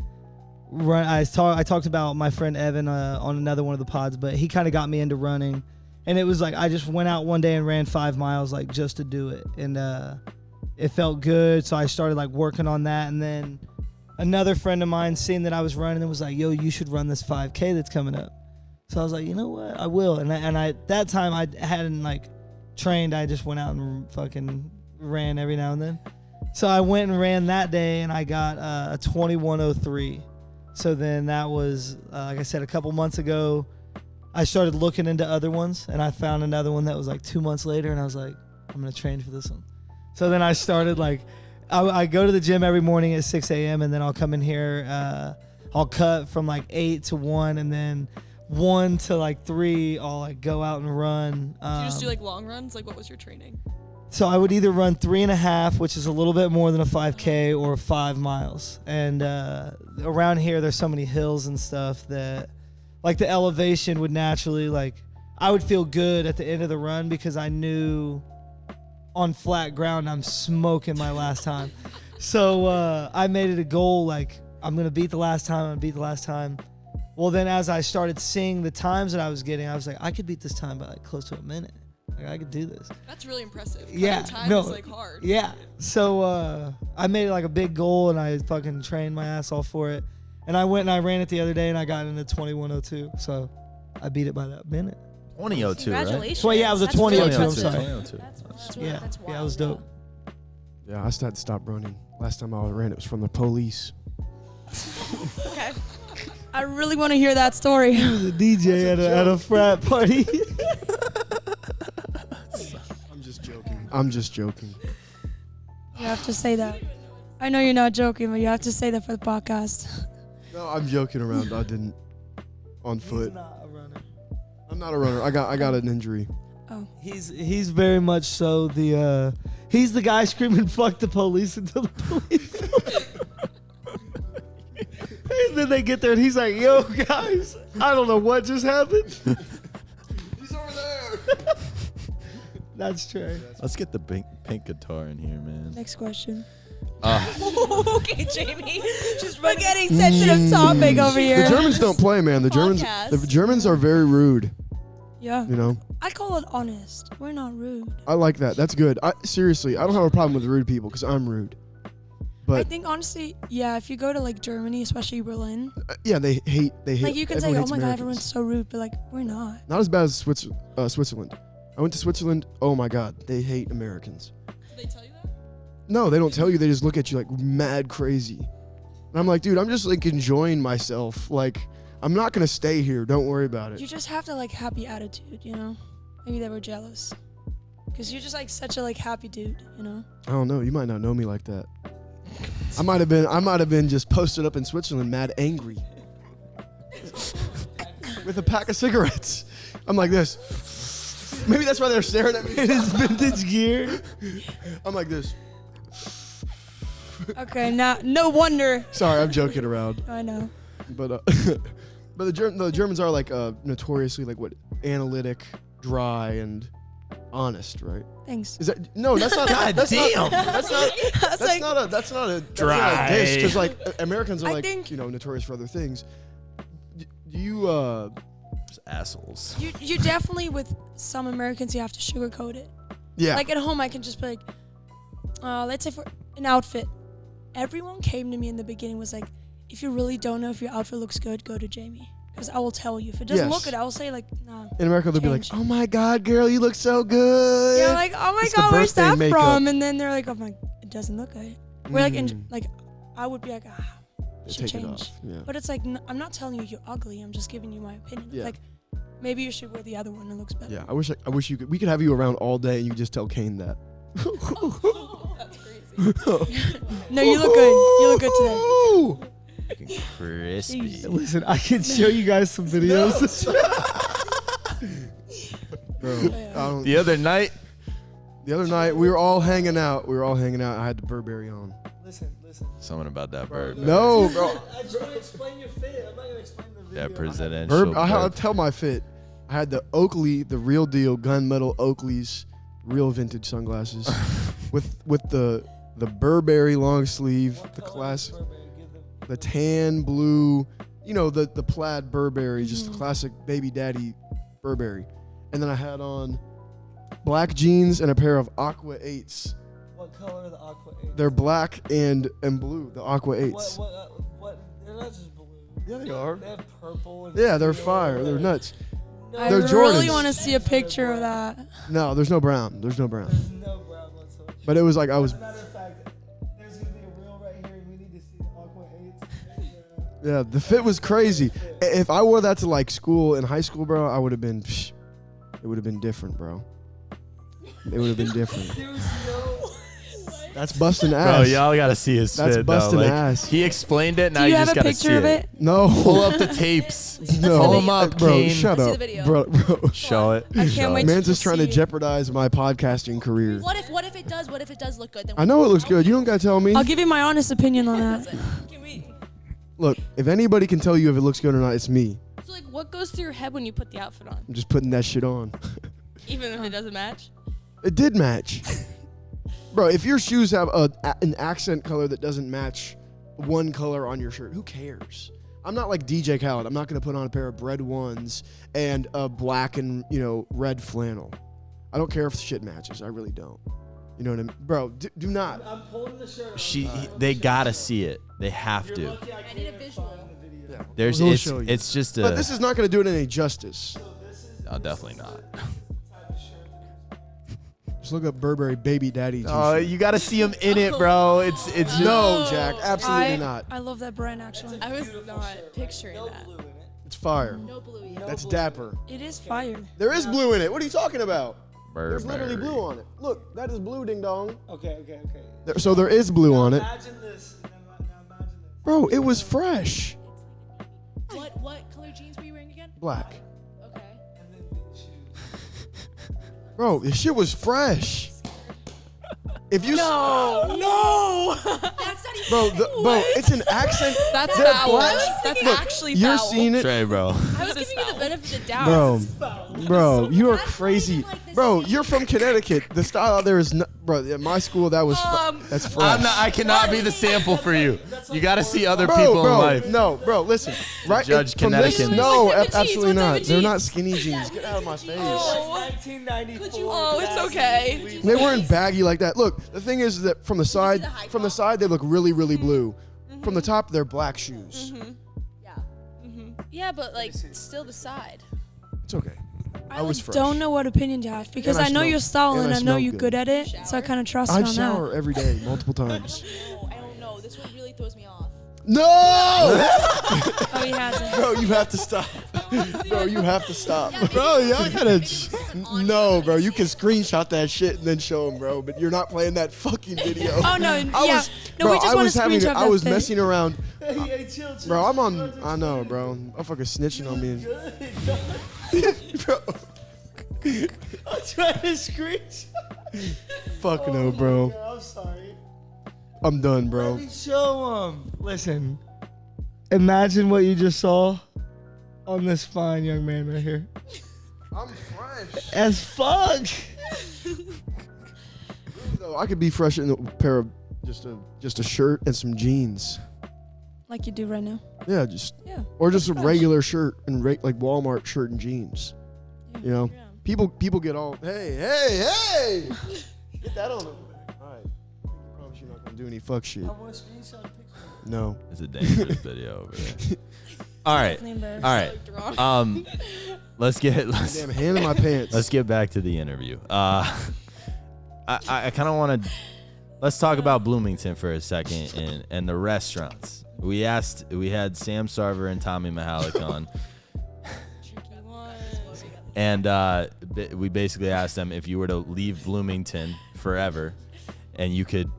I talked about my friend Evan on another one of the pods, but he kind of got me into running, and it was like I just went out one day and ran 5 miles like just to do it, and it felt good. So I started like working on that, and then another friend of mine seen that I was running and was like, "Yo, you should run this 5K that's coming up." So I was like, you know what, I will. And I that time I hadn't like trained. I just went out and fucking ran every now and then. So I went and ran that day, and I got a 21:03. So then that was, like I said, a couple months ago. I started looking into other ones, and I found another one that was like 2 months later, and I was like, I'm gonna train for this one. So then I started like, I go to the gym every morning at 6 a.m. and then I'll come in here. I'll cut from like 8 to 1, and then 1 to like 3, I'll like go out and run. Do you just do like long runs? Like what was your training? So I would either run 3.5, which is a little bit more than a 5K, or 5 miles. And around here, there's so many hills and stuff that like the elevation would naturally like, I would feel good at the end of the run because I knew on flat ground I'm smoking my last time. So I made it a goal, like I'm going to beat the last time. Well, then as I started seeing the times that I was getting, I was like, I could beat this time by like close to a minute. Like I could do this. That's really impressive. Yeah, Time no, is like hard. Yeah. So I made it like a big goal, and I fucking trained my ass off for it. And I went and I ran it the other day, and I got into 21:02. So I beat it by that minute. 20:02, right? Congratulations. Well, yeah, it was a 20:02. I'm sorry. 20:02. Yeah, That's wild. yeah, it was dope. Yeah, I had to stop running. Last time I ran, it was from the police. Okay. I really want to hear that story. He was a DJ at a frat party. I'm just joking. You have to say that. I know you're not joking, but you have to say that for the podcast. No, I'm joking around. I didn't. On foot. He's not a runner. I'm not a runner. I got an injury. Oh. He's very much so the he's the guy screaming "fuck the police" until the police. And then they get there and he's like, "Yo guys, I don't know what just happened." He's over there. That's true. Let's get the pink guitar in here, man. Next question. Okay, Jamie. Just We're getting sensitive topic over here. The Germans don't play, man. The Podcast. Germans are very rude. Yeah. You know. I call it honest. We're not rude. I like that. That's good. Seriously, I don't have a problem with rude people because I'm rude. But I think honestly, yeah, if you go to like Germany, especially Berlin, yeah, they hate. like you can say, everyone "Oh hates my God, Americans. everyone's so rude," but like we're not. Not as bad as Switzerland. I went to Switzerland. Oh my God, they hate Americans. Did they tell you that? No, they don't tell you. They just look at you like mad crazy. And I'm like, dude, I'm just like enjoying myself. Like, I'm not gonna stay here. Don't worry about it. You just have the like happy attitude, you know? Maybe they were jealous. Cause you're just like such a like happy dude, you know? I don't know. You might not know me like that. I might have been just posted up in Switzerland, mad angry, with a pack of cigarettes. I'm like this. Maybe that's why they're staring at me. In his vintage gear. I'm like this. Okay, now no wonder. Sorry, I'm joking around. I know. But but the Germans are like notoriously like what, analytic, dry, and honest, right? Thanks. Is that no? That's not. God that's damn. Not, that's not a Dry. dish. Because like Americans are I like think- notorious for other things. Do you Just assholes. You definitely, with some Americans, you have to sugarcoat it. yeah. Like at home, I can just be like, let's say for an outfit. Everyone came to me in the beginning was like, if you really don't know if your outfit looks good, go to Jamie. Because I will tell you. If it doesn't Yes. look good, I will say like, nah. In America, they'll be like, change. "Oh my God, girl, you look so good." You're like, oh my It's the God, where's birthday that makeup. from? And then they're like, oh my, it doesn't look good. We're like, Mm. like, I would be like, you should Take it change. off. Yeah. But it's like, I'm not telling you you're ugly. I'm just giving you my opinion. Yeah. Like, maybe you should wear the other one. It looks better. Yeah, I wish you could. We could have you around all day, and you could just tell Kane that. That's crazy. No, you look good. You look good today. Looking crispy. Listen, I can show you guys some videos. Bro, I don't- The other night, the other night we were all hanging out. I had the Burberry on. Listen. something about that bird. No, bro. I just want to explain your fit. I'm not gonna explain the video. That presidential. I'll bird. tell my fit. I had the Oakley, the real deal gunmetal Oakleys, real vintage sunglasses, with the Burberry long sleeve, the classic, the tan blue, the plaid Burberry, just the classic baby daddy Burberry, and then I had on black jeans and a pair of Aqua 8s. What color are the Aqua 8? They're black and blue, the Aqua 8s. What? They're not just blue. Yeah, they are. They have purple. And Yeah, they're teal. fire. They're nuts. I They're really Jordans. want to see a picture of that. No, there's no brown. There's no brown. There's no brown whatsoever. But it was like I was. As a matter of fact, there's gonna be a reel right here. We need to see the Aqua 8s. Yeah, the fit was crazy. If I wore that to like school in high school, bro, I would have been. It would have been different, bro. It would have been different. There's no. That's busting Bro, ass. y'all gotta see his That's fit. busting though. Like, ass. He explained it. Now Do you you have just a gotta see picture of it? No. Pull up the tapes. No. Pull 'em up, bro. Kane. Shut Let's see up, the video. bro. Show it. I Show can't it. wait Man's to just trying to see it. jeopardize my podcasting career. What if it does look good? Then I know it looks good. You don't gotta tell me. I'll give you my honest opinion on that. Can we? Look, if anybody can tell you if it looks good or not, it's me. So like, what goes through your head when you put the outfit on, I'm just putting that shit on. even if it doesn't match? It did match. Bro, if your shoes have an accent color that doesn't match one color on your shirt, who cares? I'm not like DJ Khaled. I'm not going to put on a pair of Bred Ones and a black and, red flannel. I don't care if shit matches. I really don't. You know what I mean? Bro, do not. I'm pulling the shirt. Up. They gotta see it. They have to. I need a visual. Yeah. There's We'll it's show you. it's just But a. this is not going to do it any justice. Oh, definitely not. Just look up Burberry Baby Daddy t-shirt. Oh, you gotta see him in it, bro. It's No, Jack, absolutely not. I love that brand actually. I was not picturing that. Blue in it. It's fire. No blue either. That's dapper. It is fire. There is blue in it. What are you talking about? There's Burberry. literally blue on it. Look, that is blue, ding dong. Okay. So there is blue on it. Imagine this. Now imagine this. Bro, it was fresh. What color jeans were you wearing again? Black. Okay. And then the shoes. Bro, this shit was fresh. If you No. That's not even. bro, it's an accent. That's They're foul. black. That's Look, actually you're foul. seeing it, Trey, bro. I was giving you the benefit of the doubt. bro. You are That's not crazy, even like this bro. is- You're from Connecticut. The style out there is, bro. At my school, that was that's fresh. I cannot be the sample for you. You gotta see other Bro, people bro, in life. no, bro, listen. Right Judge from this, Connecticut. no, What type of jeans? absolutely What type not. of They're not jeans? skinny jeans. Get out of my face. Oh. 1994. Oh, it's okay. They weren't baggy like that. Look, the thing is that from the side, they look really, really blue. From the top, they're black shoes. Yeah. Yeah, but like still the side. It's okay. I was like, fresh. don't know what opinion to have because And I I know smell- your style and and I I know smell you're good. good at it, so I kind of trust I you on shower that. every day, multiple times. No, I don't know. This one really throws me off. No! Oh, he hasn't. Bro, you have to stop. Bro, you have to stop. Bro, y'all gotta. No, bro, you can screenshot that shit and then show them, bro. But you're not playing that fucking video. Oh no, yeah. was- No, bro, we just I want was to having. screenshot I was that fit. messing around, Hey, chill. bro. I'm on. I know, bro. Motherfucker snitching on me. Bro, I'm trying to screech. fuck no, bro. I'm sorry. I'm done, bro. Let me show him. Listen, imagine what you just saw on this fine young man right here. I'm fresh. As fuck. So I could be fresh in a pair of just a shirt and some jeans. Like you do right now. Yeah, or just a regular shirt and like Walmart shirt and jeans. Yeah. You know, people get all hey. Get that on them. All right. I promise you're not gonna do any fuck shit. I want to screenshot a picture. No. It's a dangerous video over there. All right. Let's Damn hand in my pants. Let's get back to the interview. I kind of want to let's talk about Bloomington for a second and the restaurants. We had Sam Sarver and Tommy Mahalik on. And we basically asked them if you were to leave Bloomington forever and you could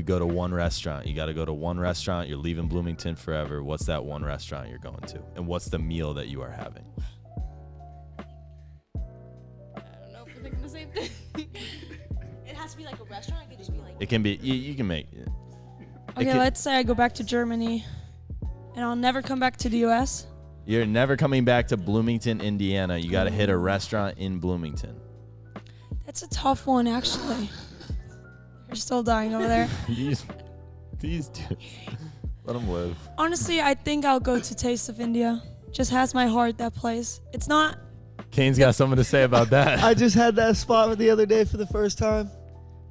go to one restaurant. You got to go to one restaurant. You're leaving Bloomington forever. What's that one restaurant you're going to? And what's the meal that you are having? I don't know if we're thinking the same thing. It has to be like a restaurant. It could just be like. It can be, you can make it. Okay, let's say I go back to Germany and I'll never come back to the U.S. You're never coming back to Bloomington, Indiana. You got to hit a restaurant in Bloomington. That's a tough one, actually. You're still dying over there. These two. Let them live. Honestly, I think I'll go to Taste of India. Just has my heart, that place. It's not. Kane's got something to say about that. I just had that spot the other day for the first time.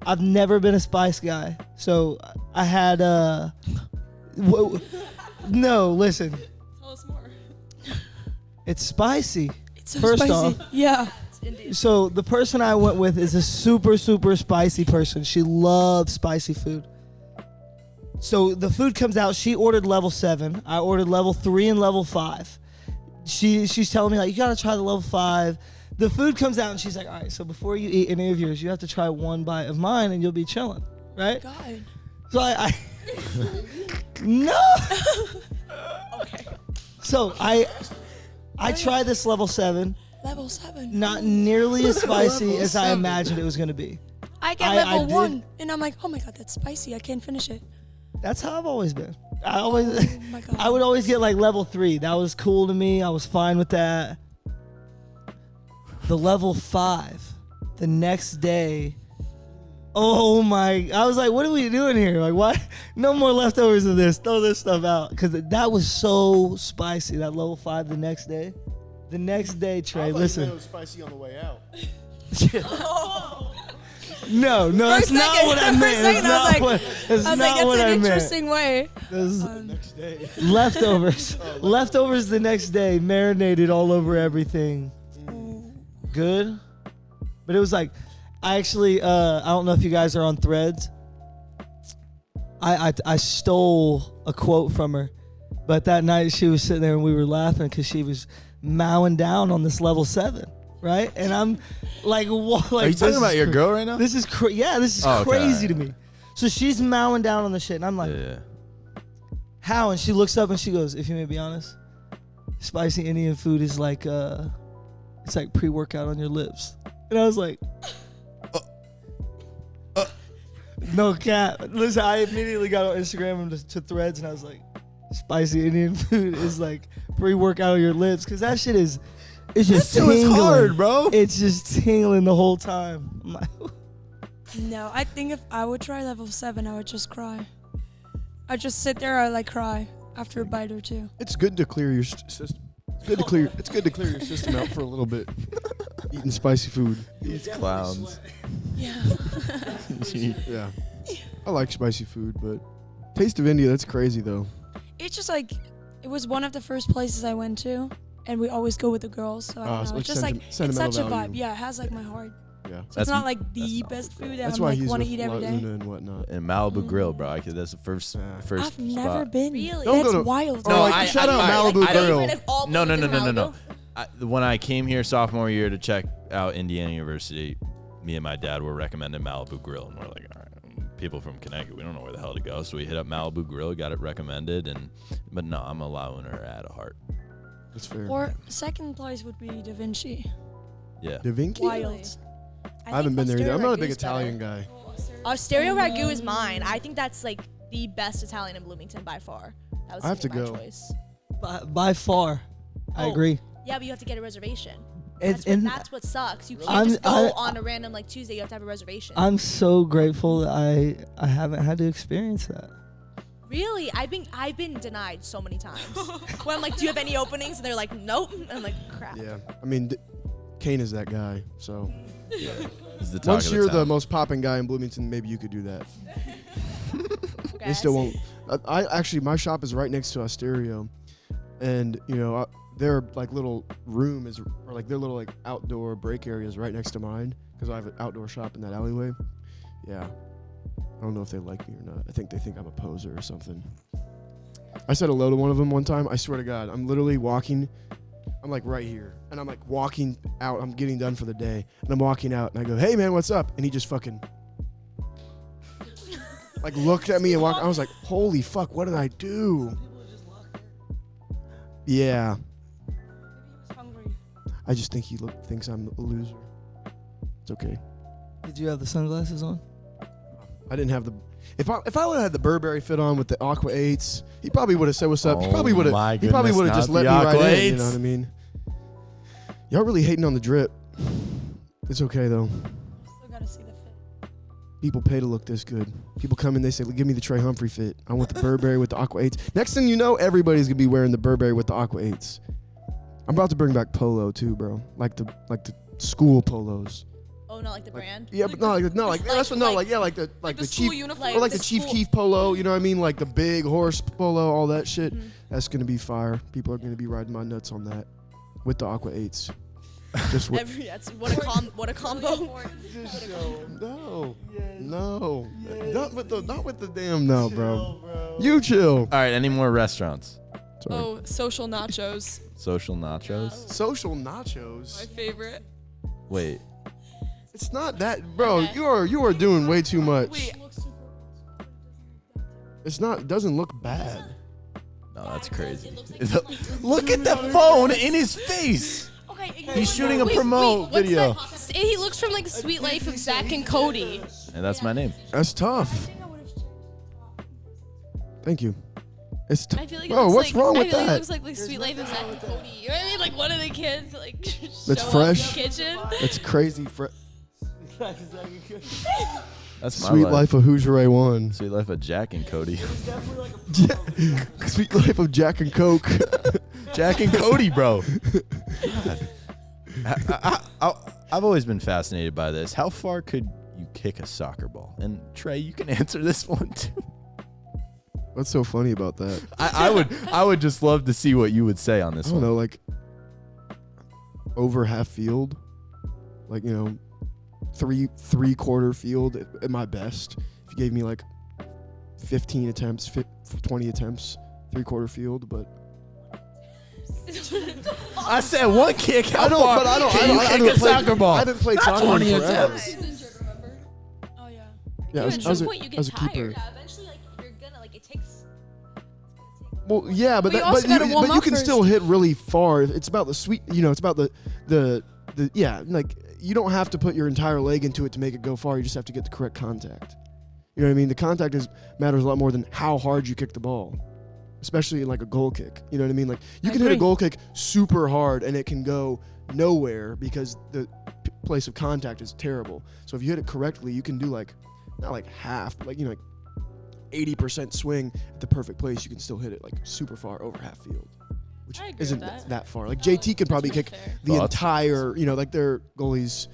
I've never been a spice guy, so I had no, listen. Tell us more. It's spicy. It's so First spicy. off, Yeah. so the person I went with is a super, super spicy person. She loves spicy food. So the food comes out. She ordered level 7. I ordered level 3 and level 5. She's telling me, like, you got to try the level 5. The food comes out, and she's like, all right, so before you eat any of yours, you have to try one bite of mine, and you'll be chilling, right? God. So I no. Okay. So I tried this level 7. Level 7. Not nearly as spicy as I imagined it was going to be. I get level 1, and I'm like, oh my God, that's spicy. I can't finish it. That's how I've always been. Oh my God. I would always get like level 3. That was cool to me. I was fine with that. The level 5, the next day, oh my, I was like, what are we doing here? Like, why? No more leftovers of this. Throw this stuff out. Because that was so spicy, that level 5 the next day. The next day, Trey, listen. It was spicy on the way out. No, that's not what I meant. That's not what I meant. Interesting way. Next day. Leftovers. Leftovers the next day, marinated all over everything. Good. But it was like, I actually, I don't know if you guys are on Threads. I stole a quote from her. But that night she was sitting there and we were laughing because she was mowing down on this level 7. Right? And I'm like, what? Like, are you talking about your girl right now? This is this is crazy to me. So she's mowing down on the shit, and I'm like, how? And she looks up and she goes, if you may be honest, spicy Indian food is like, it's like pre-workout on your lips. And I was like, no cap. Listen, I immediately got on Instagram and to Threads, and I was like, spicy Indian food is like pre-workout on your lips, because that shit is. It's just tingling. It's hard, bro. It's just tingling the whole time. I'm like, No, I think if I would try level 7, I would just cry. I'd just sit there, I'd like cry after a bite or two. It's good to clear your system. It's good to clear your system out for a little bit. Eating spicy food. These clowns. Yeah. Yeah. I like spicy food, but Taste of India, that's crazy though. It's just like, it was one of the first places I went to, and we always go with the girls, so I don't know. So It's just like, it's such a sentimental vibe. value. Yeah, it has like my heart. Yeah. So it's not like the best food that That's I'm why like he's want to with eat every day. Luna and whatnot. And Malibu Grill, bro. That's the first I've spot. never been. Really? Don't That's go to- wild. No, like, shout out Malibu Grill. No. When I came here sophomore year to check out Indiana University, me and my dad were recommending Malibu Grill, and we're like, all right, people from Connecticut, we don't know where the hell to go, so we hit up Malibu Grill, got it recommended, but no, I'm allowing her to add a heart. That's fair. Or second place would be Da Vinci. Yeah. Da Vinci? Wild. I haven't been there either. I'm not a big Osteria Ragu is Italian guy. Osteria Ragu is mine. I think that's like the best Italian in Bloomington by far. That was I have to my go. choice. By far, I Oh, agree. Yeah, but you have to get a reservation. It's That's what sucks. You can't I'm- just go I- on a random like Tuesday. You have to have a reservation. I'm so grateful that I haven't had to experience that. Really? I've been denied so many times. Where I'm like, do you have any openings? And they're like, nope. I'm like, crap. Yeah, I mean, Kane is that guy. So He's the talk once of you're the town. most popping guy in Bloomington, maybe you could do that. Okay, They still I won't. I actually, my shop is right next to Asterio, and their like little room is, or like their little like outdoor break area is right next to mine because I have an outdoor shop in that alleyway. Yeah, I don't know if they like me or not. I think they think I'm a poser or something. I said hello to one of them one time. I swear to God, I'm literally walking. I'm like right here, and I'm like walking out. I'm getting done for the day, and I'm walking out, and I go, "Hey man, what's up?" And he just fucking like looked at me and walked. I was like, "Holy fuck, what did I do?" Yeah, Hungry. I just think he thinks I'm a loser. It's okay. Did you have the sunglasses on? I didn't have the. If I would have had the Burberry fit on with the Aqua 8s, he probably would have said what's up. He probably would my have. He probably goodness, would have just not let the me right Aqua in. You 8s. know what I mean? Y'all really hating on the drip. It's okay though. Still gotta see the fit. People pay to look this good. People come in, they say, "Give me the Trey Humphrey fit. I want the Burberry with the Aqua 8s." Next thing you know, everybody's gonna be wearing the Burberry with the Aqua 8s. I'm about to bring back polo too, bro. Like the school polos. Oh, not like the brand. Yeah, but like that's what like the school Chief uniform. or like the Chief Keef polo. You know what I mean? Like the big horse polo, all that shit. Mhm. That's gonna be fire. People are gonna be riding my nuts on that with the Aqua 8s. Just what? What a combo. Just show 'em. No, not with the damn no, bro. You chill. All right, any more restaurants? Sorry. Oh, social nachos. Social nachos? Social nachos. My favorite. Wait, It's not that, bro. You are doing way too much. Wait, It's not. It doesn't look bad. no, that's crazy. Look at the phone in his face. Okay, He's shooting a promo video. He looks from like Sweet Life of Zach and Cody. And that's my name. That's tough. Thank you. It's I feel like it bro, looks what's like, wrong I with feel like it that? looks like Sweet Life of Zach and Cody. You know what I mean? Like one of the kids like That's show fresh. up in the kitchen. It's crazy. That's my Sweet life. life of Hoosier A1. Sweet life of Jack and Cody. Sweet life of Jack and Coke. Jack and Cody, bro. I've always been fascinated by this. How far could you kick a soccer ball? And Trey, you can answer this one too. What's so funny about that? I would just love to see what you would say on this I don't one. know, like over half field, like three-quarter field at my best. If you gave me like 15 attempts, 20 attempts, three-quarter field, but I said one kick. How I don't. far But I don't. can I you don't. I kick haven't a played soccer ball? I haven't played Not soccer 20 in forever. attempts. Oh yeah. Yeah, I was a keeper. Yeah, eventually, like you're gonna like it takes. Well, yeah, but We also gotta warm you up can first. still hit really far. It's about the sweet. It's about the yeah. Like you don't have to put your entire leg into it to make it go far. You just have to get the correct contact. You know what I mean? The contact matters a lot more than how hard you kick the ball, especially in like a goal kick. You know what I mean? Like you can hit a goal kick super hard and it can go nowhere because the place of contact is terrible. So if you hit it correctly, you can do like not like half, but like 80% swing at the perfect place. You can still hit it like super far over half field, which I agree isn't with that far. Like JT could probably kick the Thoughts? entire, like their goalies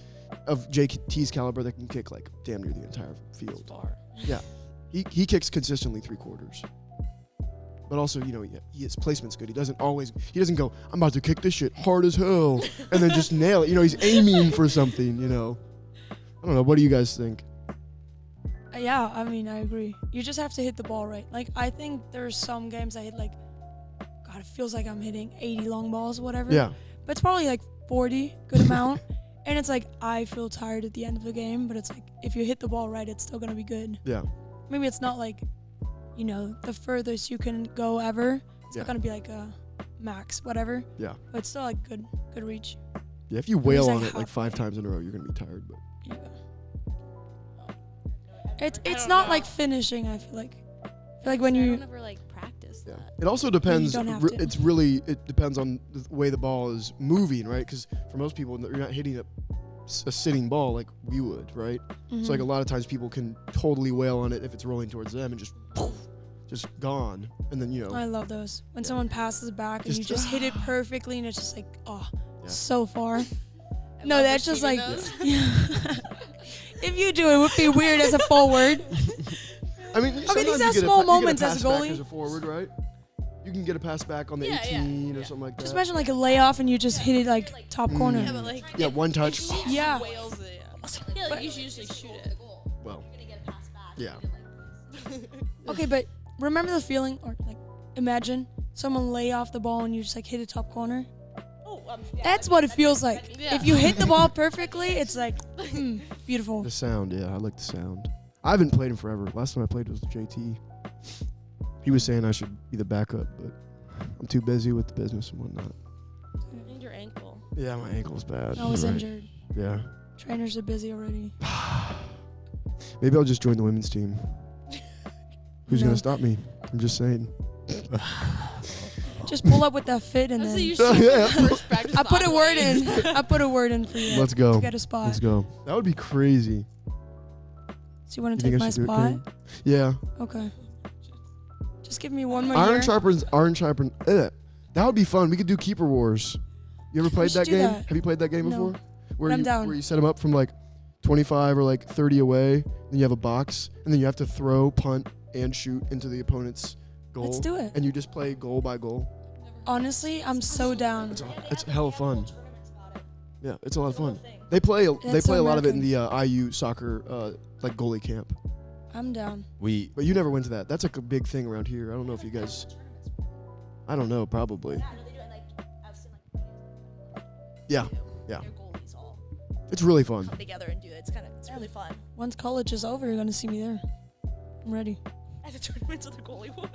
of JT's caliber that can kick like damn near the entire field. Far. Yeah, he kicks consistently three-quarters, but also his placement's good. He doesn't go, I'm about to kick this shit hard as hell and then just nail it. He's aiming for something. I don't know. What do you guys think? Yeah, I mean, I agree. You just have to hit the ball right. Like, I think there's some games I hit like, God, it feels like I'm hitting 80 long balls, whatever. Yeah, But it's probably like 40, good amount. And it's like, I feel tired at the end of the game, but it's like, if you hit the ball right, it's still going to be good. yeah, Maybe it's not like, the furthest you can go ever. It's Yeah. not going to be like a max, whatever. yeah, But it's still like good reach. yeah. If you wail like on it like halfway. 5 times in a row, you're gonna be tired. But Yeah. It's not like finishing, I feel like. I feel like when I you don't ever like practice that. It also depends. don't have to. It depends on the way the ball is moving, right? Because for most people, you're not hitting a sitting ball like we would, right? Mhm. So like a lot of times people can totally wail on it if it's rolling towards them and just poof, just gone. And then I love those. When Yeah. someone passes back and you just hit it perfectly and it's just like, Yeah. so far. I No, love that's just like, receiving those. if you do it, would be weird as a forward. I mean, these sometimes are you get small you get moments a as pass a back goalie. as a forward, right? You can get a pass back on the Yeah, 18 or yeah. something like that. Just imagine like a layoff and you just hit it like top corner. Yeah, but like Yeah, one touch. Yeah. whales it. Yeah, like you should usually shoot it. Well, yeah. Okay, but remember the feeling, or like imagine someone lay off the ball and you just like hit a top corner. That's what it feels like. Yeah. If you hit the ball perfectly, it's like beautiful. The sound, yeah, I like the sound. I haven't played in forever. Last time I played was JT. He was saying I should be the backup, but I'm too busy with the business and whatnot. And your ankle. Yeah, my ankle's bad. I was You're right. injured. Yeah. Trainers are busy already. Maybe I'll just join the women's team. Who's No. gonna stop me? I'm just saying. Just pull up with that fit and That's then you Yeah. first practice. I put a word in. I put a word in for you. Let's go. To get a spot. Let's go. That would be crazy. So you want to You take think I my should do it, spot? Kane? Yeah. Okay. Just give me one more Iron year. sharpens iron sharpen. That would be fun. We could do keeper wars. You ever played should that do game? that. Have you played that game No. before? Where I'm you down. where you set them up from like 25 or like 30 away, then you have a box, and then you have to throw, punt, and shoot into the opponent's goal. Let's do it. And you just play goal by goal. Honestly, I'm so down. It's hella fun. Yeah, it's a lot of fun. They play a That's so lot of it in American. the IU soccer like goalie camp. I'm down. But you never went to that. That's like a big thing around here. I don't know if you guys. I don't know. Probably. Yeah. Yeah. Your goalies all It's really fun. come together and do it. It's really fun. Once college is over, you're gonna see me there. I'm ready. At the tournaments of the goalie wars.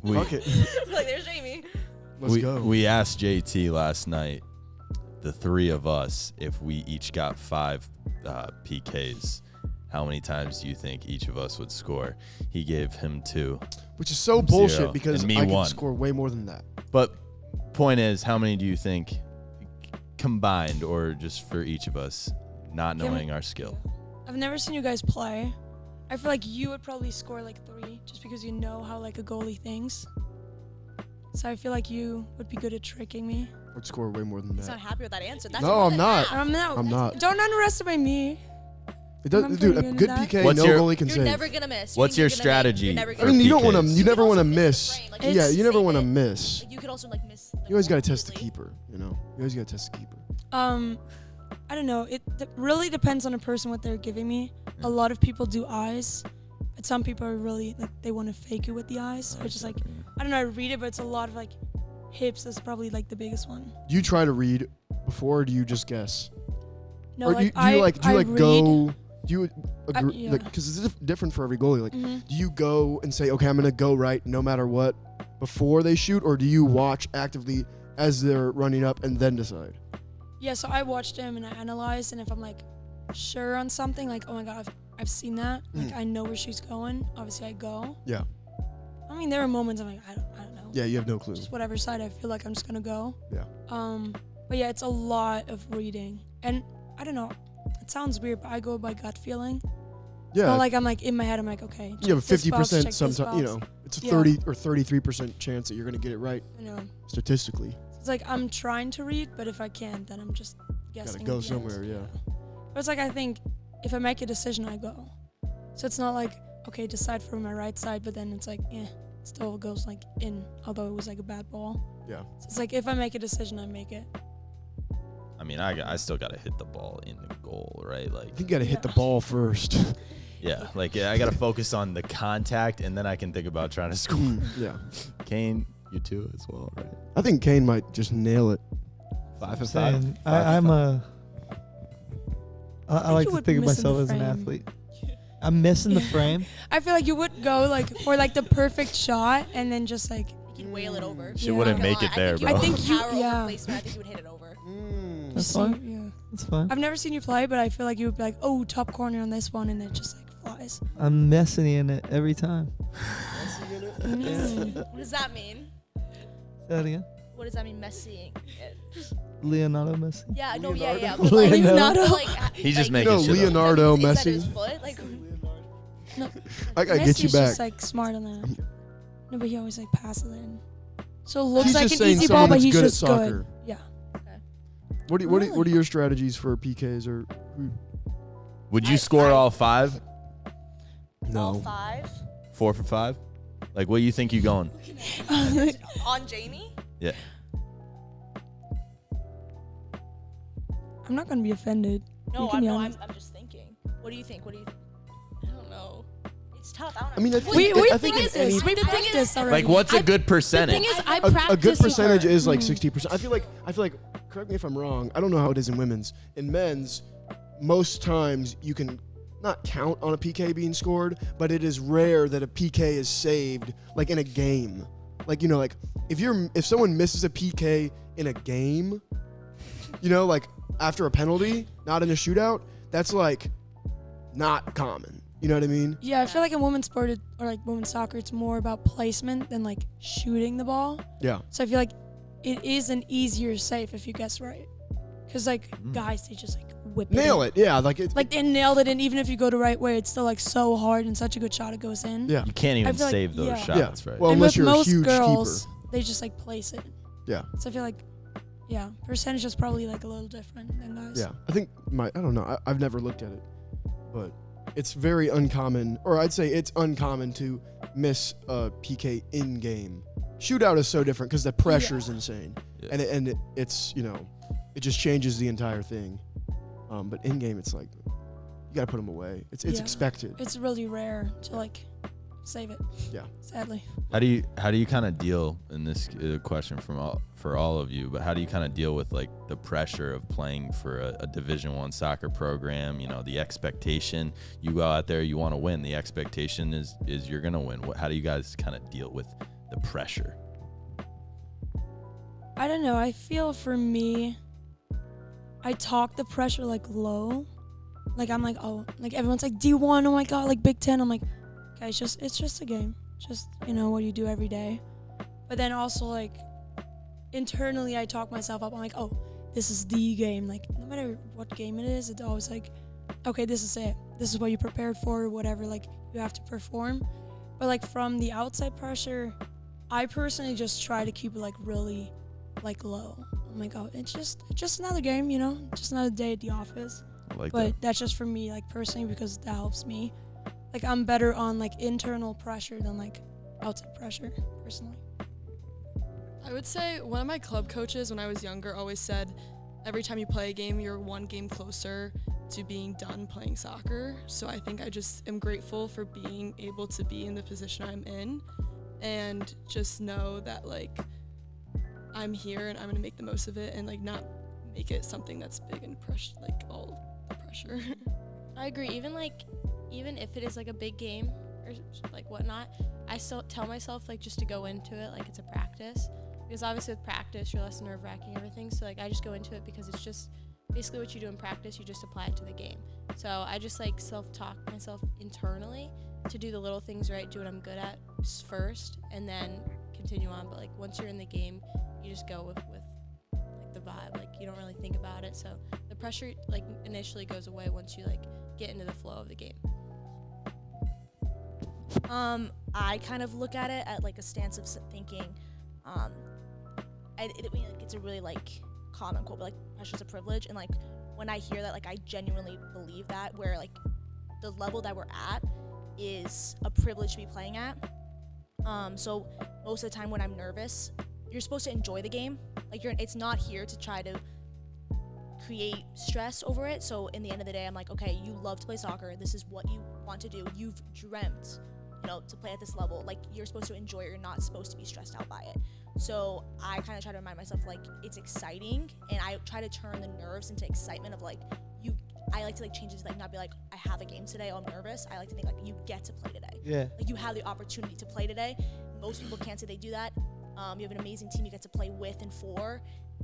Fuck it. Like there's Jamie. Let's go. We asked JT last night, the three of us, if we each got 5 PKs, how many times do you think each of us would score? He gave him 2. Which is so 0, bullshit because and me I could 1. score way more than that. But point is, how many do you think combined or just for each of us, not Give me- knowing our skill? I've never seen you guys play. I feel like you would probably score like 3 just because you know how like a goalie thinks. So I feel like you would be good at tricking me. I'd score way more than He's not that. happy with that answer. That's No, more I'm than not. half. I'm not. I'm not. Don't underestimate me. It does, I'm dude. A pretty good good at that. PK, What's no your- goalie can You're save. never gonna miss. What's You're your gonna strategy? You're never I gonna mean, you don't want to. PKs? You never want to also miss miss. the frame, like, Yeah, it's- you never save want to it. miss. Like, you could also like miss. You always gotta test the completely. keeper. You know, you always gotta test the keeper. I don't know. It really depends on the person what they're giving me. A lot of people do eyes, but some people are really like they want to fake it with the eyes. So it's just like I don't know. I read it, but it's a lot of like hips. That's probably like the biggest one. Do you try to read before, or do you just guess? No, Or like do you like I read. go? Do you I- agree? yeah. Like, because it's different for every goalie. Like, Mhm. do you go and say, okay, I'm gonna go right no matter what before they shoot, or do you watch actively as they're running up and then decide? Yeah, so I watched him and I analyzed, and if I'm like sure on something, like oh my god, I've seen that, like I know where she's going. Obviously, I go. Yeah. I mean, there are moments I'm like I don't know. Yeah, you have no clue. Just whatever side I feel like I'm just gonna go. Yeah. But yeah, it's a lot of reading, and I don't know. It sounds weird, but I go by gut feeling. Yeah. Not like I'm like in my head. I'm like okay. you have a check this box, 50% check this sometimes. You box. know, it's a Yeah. 30 or 33% chance that you're gonna get it right I know. statistically. It's like I'm trying to read, but if I can't, then I'm just guessing. go at the end. somewhere, yeah. But it's like I think if I make a decision, I go. So it's not like okay, decide for my right side, but then it's like still goes like in, although it was like a bad ball. Yeah. So it's like if I make a decision, I make it. I mean, I still got to hit the ball in the goal, right? Like, I think you gotta hit the ball first. yeah, like I got to focus on the contact, and then I can think about trying to score. Yeah. Kane, you too as well, right? I think Kane might just nail it. 5 and 5. Saying, I'm a. I like you to would think of miss in the myself as an frame. athlete. I'm missing the frame. I feel like you would go like for like the perfect shot, and then just like You can whale it over. She Yeah. wouldn't Not make it there, bro. I think you- Power yeah. over placement. I think you would hit it over. That's see, fine. yeah. That's fine. I've never seen you play, but I feel like you would be like, oh, top corner on this one, and it just like flies. I'm messing in it every time. messing in it. What does that mean? Say that again. What does that mean, messing? Leonardo Messi. Yeah, no, Leonardo? yeah. But like, Leonardo? like, He's just like, making shit up. Leonardo is that Messi. his foot? Like, No, I gotta get you Messi's back. just like smart on that. No, but he always like passes it in. So it looks He's like just an saying easy someone ball, but that's he's good at just soccer. good. Yeah. What are your strategies for PKs or? Would you score all 5? all No. 5 4 for 5? Like, what do you think you going? on Jamie. Yeah. I'm not gonna be offended. No, You can be I'm honest. just thinking. What do you think? I don't know. It's tough. I don't know. I mean, I think, We I think in any, we practiced already. Like, what's a good The percentage? thing is, I a practice good with percentage her. is like 60%. I feel like. Correct me if I'm wrong. I don't know how it is in women's. In men's, most times you can not count on a PK being scored, but it is rare that a PK is saved like in a game. Like, you know, like if someone misses a PK in a game, you know, like after a penalty, not in a shootout, that's like not common. You know what I mean? Yeah, I feel like in women's sport or like women's soccer, it's more about placement than like shooting the ball. Yeah. So I feel like it is an easier save if you guess right. Because like guys, they just like whip Nail it. it. Yeah. Like it. Like they nailed it, and even if you go the right way, it's still like so hard and such a good shot it goes in. Yeah. You can't even I feel like- save those yeah. shots, right? Well, and unless with you're a most huge girls, keeper. they just like place it. Yeah. So I feel like, yeah, percentage is probably like a little different than guys. Yeah, I think I don't know. I've never looked at it, but it's very uncommon, or I'd say it's uncommon to miss a PK in game. Shootout is so different because the pressure's insane, Yeah. and it's it just changes the entire thing. But in game, it's like you gotta put them away. It's Yeah. expected. It's really rare to like save it. Yeah. Sadly. How do you kind of deal in this question for all of you? But how do you kind of deal with like the pressure of playing for a Division I soccer program? You know, the expectation. You go out there, you want to win. The expectation is you're gonna win. How do you guys kind of deal with the pressure? I don't know. I feel for me, I talk the pressure like low. Like I'm like, oh, like everyone's like D1, oh my god, like Big Ten. I'm like, okay, it's just a game. Just, what you do every day. But then also like internally I talk myself up. I'm like, oh, this is the game. Like no matter what game it is, it's always like, okay, this is it. This is what you prepared for or whatever, like you have to perform. But like from the outside pressure, I personally just try to keep it like really like low. I'm like, oh, it's just another game, just another day at the office. I like But that. that's just for me, like personally, because that helps me. Like I'm better on like internal pressure than like outside pressure, personally. I would say one of my club coaches when I was younger always said, every time you play a game, you're one game closer to being done playing soccer. So I think I just am grateful for being able to be in the position I'm in and just know that like I'm here and I'm gonna make the most of it and like not make it something that's big and like all the pressure. I agree. Even if it is like a big game or like whatnot, I still tell myself like just to go into it like it's a practice, because obviously with practice you're less nerve-wracking and everything. So like I just go into it because it's just basically what you do in practice. You just apply it to the game. So I just like self-talk myself internally to do the little things right, do what I'm good at first, and then continue on. But like once you're in the game, you just go with like the vibe. Like you don't really think about it. So the pressure like initially goes away once you like get into the flow of the game. I kind of look at it at like a stance of thinking, it's a really like common quote, but like pressure's a privilege, and like when I hear that, like I genuinely believe that, where like the level that we're at is a privilege to be playing at. So most of the time when I'm nervous, you're supposed to enjoy the game. Like it's not here to try to create stress over it. So in the end of the day, I'm like, okay, you love to play soccer. This is what you want to do. You've dreamt, to play at this level. Like you're supposed to enjoy it. You're not supposed to be stressed out by it. So I kind of try to remind myself like it's exciting, and I try to turn the nerves into excitement of like I like to like change it to like not be like I have a game today, oh I'm nervous. I like to think like you get to play today. Yeah. Like you have the opportunity to play today. Most people can't say they do that. You have an amazing team you get to play with and for.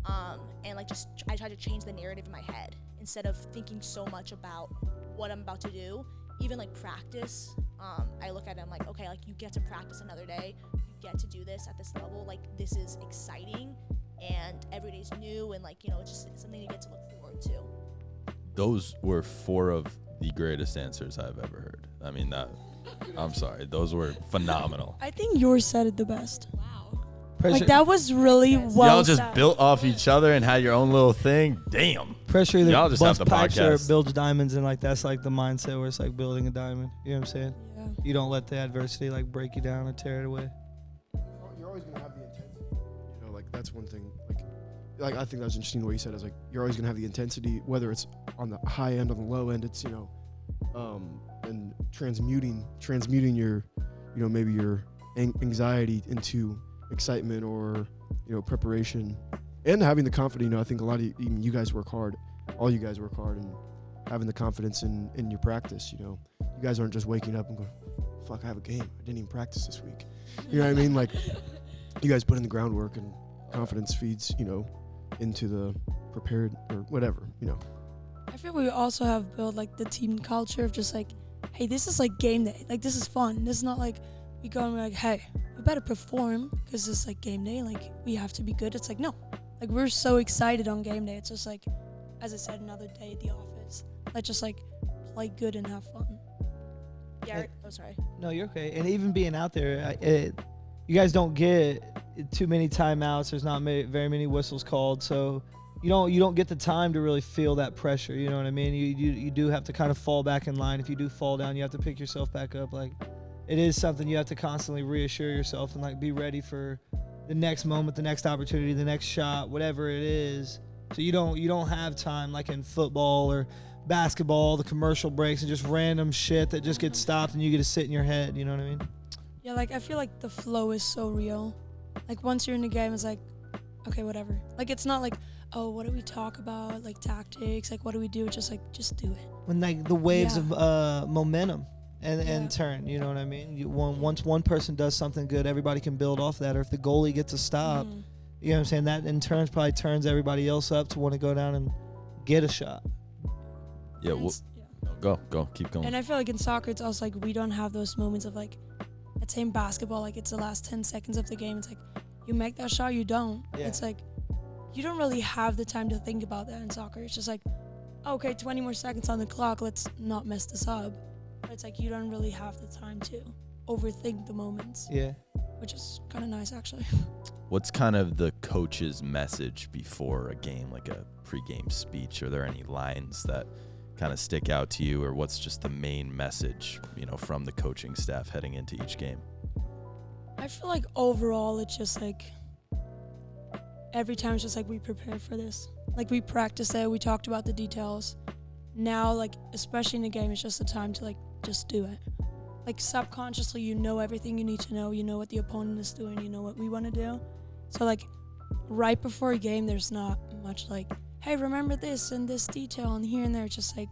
And like I try to change the narrative in my head instead of thinking so much about what I'm about to do. Even like practice I look at it, I'm like, okay, like you get to practice another day, you get to do this at this level, like this is exciting, and every day's new, and like, you know, it's something you get to look forward to. Those were 4 of the greatest answers I've ever heard. I mean, I'm sorry, those were phenomenal. I think yours said it the best. Wow. Pressure, Like that was really well Y'all just said. built off each other and had your own little thing. Damn. pressure either Y'all just have bust the pipes or podcast. builds diamonds, and like that's like the mindset where it's like building a diamond. You know what I'm saying? Yeah. You don't let the adversity like break you down or tear it away. You're always gonna have the intensity. You know, like that's one thing. Like I think that was interesting the way you said it. Is like you're always gonna have the intensity, whether it's on the high end or the low end. It's and transmuting your, maybe your anxiety into excitement or preparation, and having the confidence. I think a lot of even you guys work hard. All you guys work hard, and having the confidence in your practice. You guys aren't just waking up and going, "Fuck, I have a game. I didn't even practice this week." You know what I mean? Like you guys put in the groundwork, and confidence feeds into the prepared or whatever. I feel we also have built like the team culture of just like, hey, this is like game day. Like this is fun. This is not like we go and we're like, hey, we better perform because it's like game day. Like we have to be good. It's like, no, like we're so excited on game day. It's just like, as I said, another day at the office. Let's just like play good and have fun. Yeah. Oh, sorry. No, you're okay. And even being out there, you guys don't get too many timeouts. There's not very many whistles called, so you don't get the time to really feel that pressure. You know what I mean? You do have to kind of fall back in line. If you do fall down, you have to pick yourself back up. Like it is something you have to constantly reassure yourself and like be ready for the next moment, the next opportunity, the next shot, whatever it is. So you don't have time like in football or basketball, the commercial breaks and just random shit that just gets stopped and you get to sit in your head. You know what I mean? Yeah, like I feel like the flow is so real. Like once you're in the game, it's like, okay, whatever. Like it's not like, oh, what do we talk about? Like tactics, like what do we do? It's just like, just do it. When like the waves Yeah. of momentum and Yeah. turn, you know what I mean? Once one person does something good, everybody can build off that. Or if the goalie gets a stop, Mhm. you know what I'm saying? That in turn probably turns everybody else up to want to go down and get a shot. Yeah, And go, keep going. And I feel like in soccer, it's also like we don't have those moments of like, let's say in basketball, like it's the last 10 seconds of the game. It's like you make that shot, you don't. Yeah. It's like you don't really have the time to think about that in soccer. It's just like, okay, 20 more seconds on the clock. Let's not mess this up. But it's like you don't really have the time to overthink the moments, Yeah. which is kind of nice actually. What's kind of the coach's message before a game, like a pregame speech? Are there any lines that kind of stick out to you, or what's just the main message, from the coaching staff heading into each game? I feel like overall it's just like every time it's just like we prepared for this. Like we practiced it, we talked about the details. Now, like especially in the game, it's just the time to like just do it. Like subconsciously you know everything you need to know, you know what the opponent is doing, you know what we want to do. So like right before a game there's not much like, hey, remember this and this detail and here and there. It's just like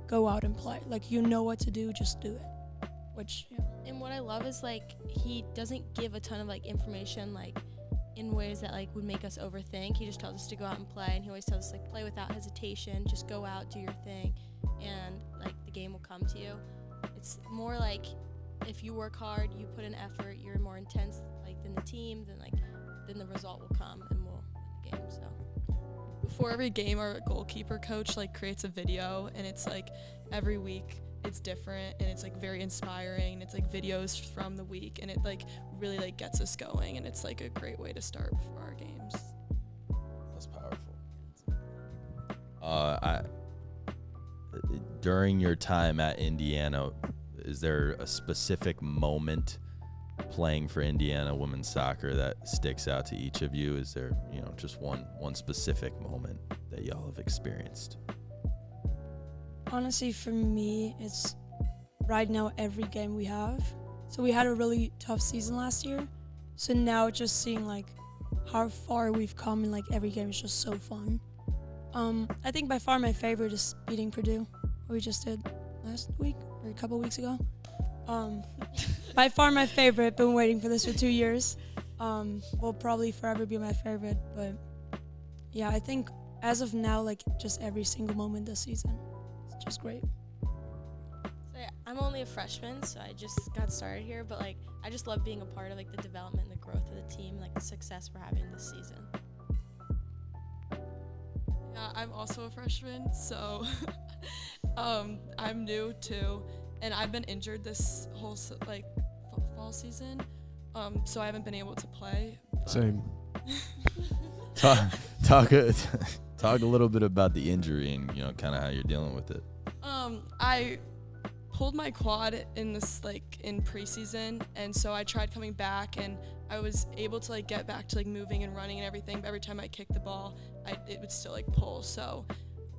go out and play. Like you know what to do, just do it. Which And what I love is like he doesn't give a ton of like information like in ways that like would make us overthink. He just tells us to go out and play, and he always tells us like play without hesitation, just go out, do your thing, and like the game will come to you. It's more like if you work hard, you put in effort, you're more intense like than the team, then the result will come and we'll win the game. So Before every game, our goalkeeper coach like creates a video, and it's like every week it's different, and it's like very inspiring. It's like videos from the week, and it like really like gets us going, and it's like a great way to start before our games. That's powerful. During your time at Indiana, is there a specific moment playing for Indiana women's soccer that sticks out to each of you? Is there, just one specific moment that y'all have experienced? honestly, for me, it's right now every game we have. So we had a really tough season last year. So now it's just seeing like how far we've come, and like every game is just so fun. I think by far my favorite is beating Purdue, what we just did last week or a couple weeks ago. By far my favorite. Been waiting for this for 2 years. Will probably forever be my favorite. But yeah, I think as of now, like just every single moment this season, it's just great. So yeah, I'm only a freshman, so I just got started here. But like, I just love being a part of like the development, and the growth of the team, like the success we're having this season. Yeah, I'm also a freshman, so I'm new too, and I've been injured this whole fall season, so I haven't been able to play. Same. Talk a little bit about the injury and kind of how you're dealing with it. I pulled my quad in preseason, and so I tried coming back, and I was able to get back to moving and running and everything, but every time I kicked the ball, it would still pull. So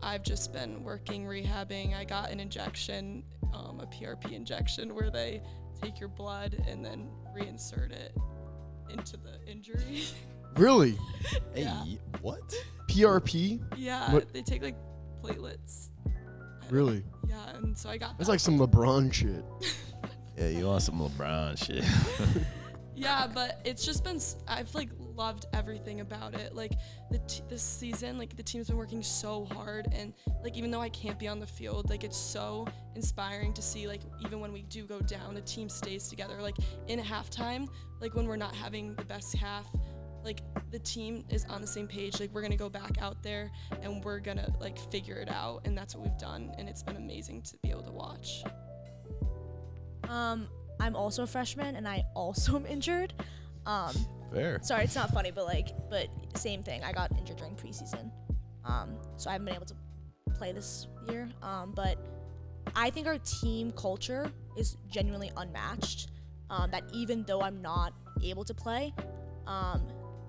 I've just been working, rehabbing. I got an injection, a PRP injection, where they take your blood and then reinsert it into the injury. Really? Yeah. Hey, what? PRP? Yeah, What? they take platelets. Really? Yeah, and so I got That's that. like some LeBron shit. Yeah, you want some LeBron shit. Yeah, but it's just been, I've loved everything about it. This season, the team's been working so hard, and even though I can't be on the field, it's so inspiring to see, even when we do go down, the team stays together. In halftime, when we're not having the best half, the team is on the same page. We're gonna go back out there and we're gonna figure it out, and that's what we've done, and it's been amazing to be able to watch. I'm also a freshman, and I also am injured. Fair. Sorry, it's not funny, but same thing. I got injured during preseason, so I haven't been able to play this year. But I think our team culture is genuinely unmatched. That even though I'm not able to play,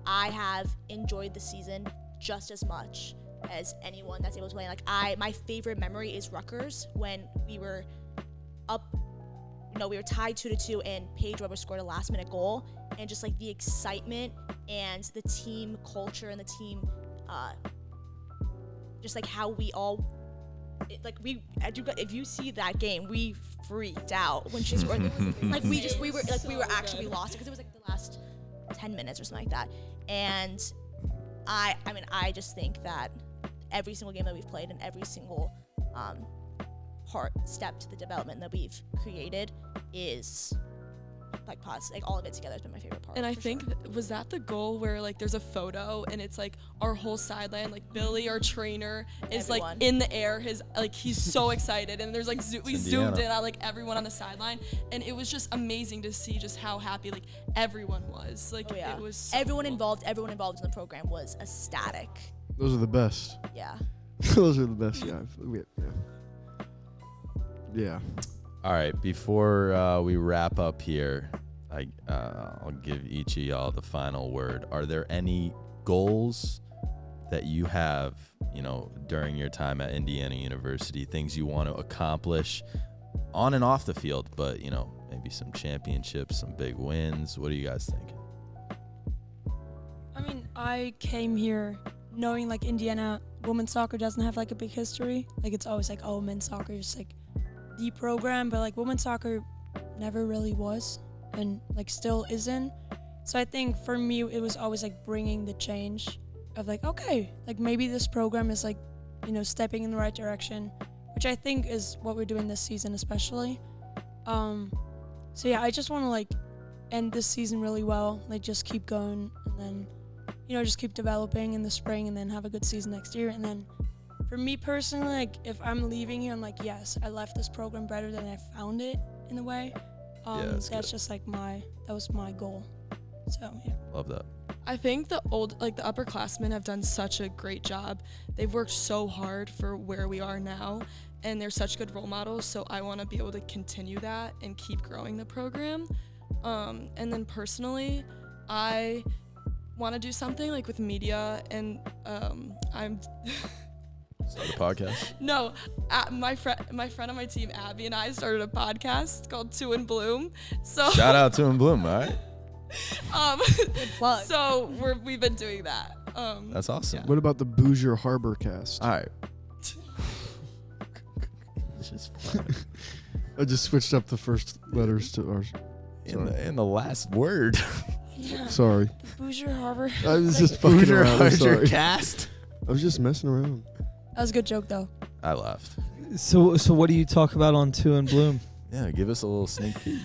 I have enjoyed the season just as much as anyone that's able to play. My favorite memory is Rutgers, when we were up. We were tied 2-2, and Paige Weber scored a last-minute goal, and just the excitement and the team culture and the team, just how we all, if you see that game, we freaked out when she scored. We were actually lost because it was the last 10 minutes or something like that, and I just think that every single game that we've played and every single step to the development that we've created is positive. All of it together has been my favorite part. And I think was that the goal where there's a photo and it's our whole sideline, Billy, our trainer, is Everyone. In the air, his he's so excited, and there's we zoomed in on everyone on the sideline, and it was just amazing to see just how happy everyone was. Oh, yeah. It was so everyone cool. involved in the program was ecstatic. Those are the best. Yeah. Those are the best. Yeah. Yeah. All right, before we wrap up here, I'll give each of y'all the final word. Are there any goals that you have, during your time at Indiana University, things you want to accomplish on and off the field, but, maybe some championships, some big wins? What are you guys thinking? I mean, I came here knowing Indiana women's soccer doesn't have a big history. It's always men's soccer is the program, but women's soccer never really was, and still isn't. So I think for me it was always bringing the change of okay, maybe this program is stepping in the right direction, which I think is what we're doing this season especially. So yeah, I just want to end this season really well, just keep going, and then just keep developing in the spring, and then have a good season next year. And then for me personally, if I'm leaving here, I'm yes, I left this program better than I found it in a way. That's good. just that was my goal. So yeah. Love that. I think the upperclassmen have done such a great job. They've worked so hard for where we are now, and they're such good role models. So I want to be able to continue that and keep growing the program. And then personally, I want to do something with media, and I'm Start a podcast? No, my friend on my team, Abby, and I started a podcast called Two in Bloom. So Shout out to In Bloom, all right? Good plug. So we've been doing that. That's awesome. What about the HoosierBarberTalk? All right. It's just fun. I just switched up the first letters to ours. In the last word. Yeah. Sorry. Hoosier Harbor. I was just fucking around. I'm sorry. Cast. I was just messing around. That was a good joke though. I laughed. So what do you talk about on Two in Bloom? Yeah, give us a little sneak peek.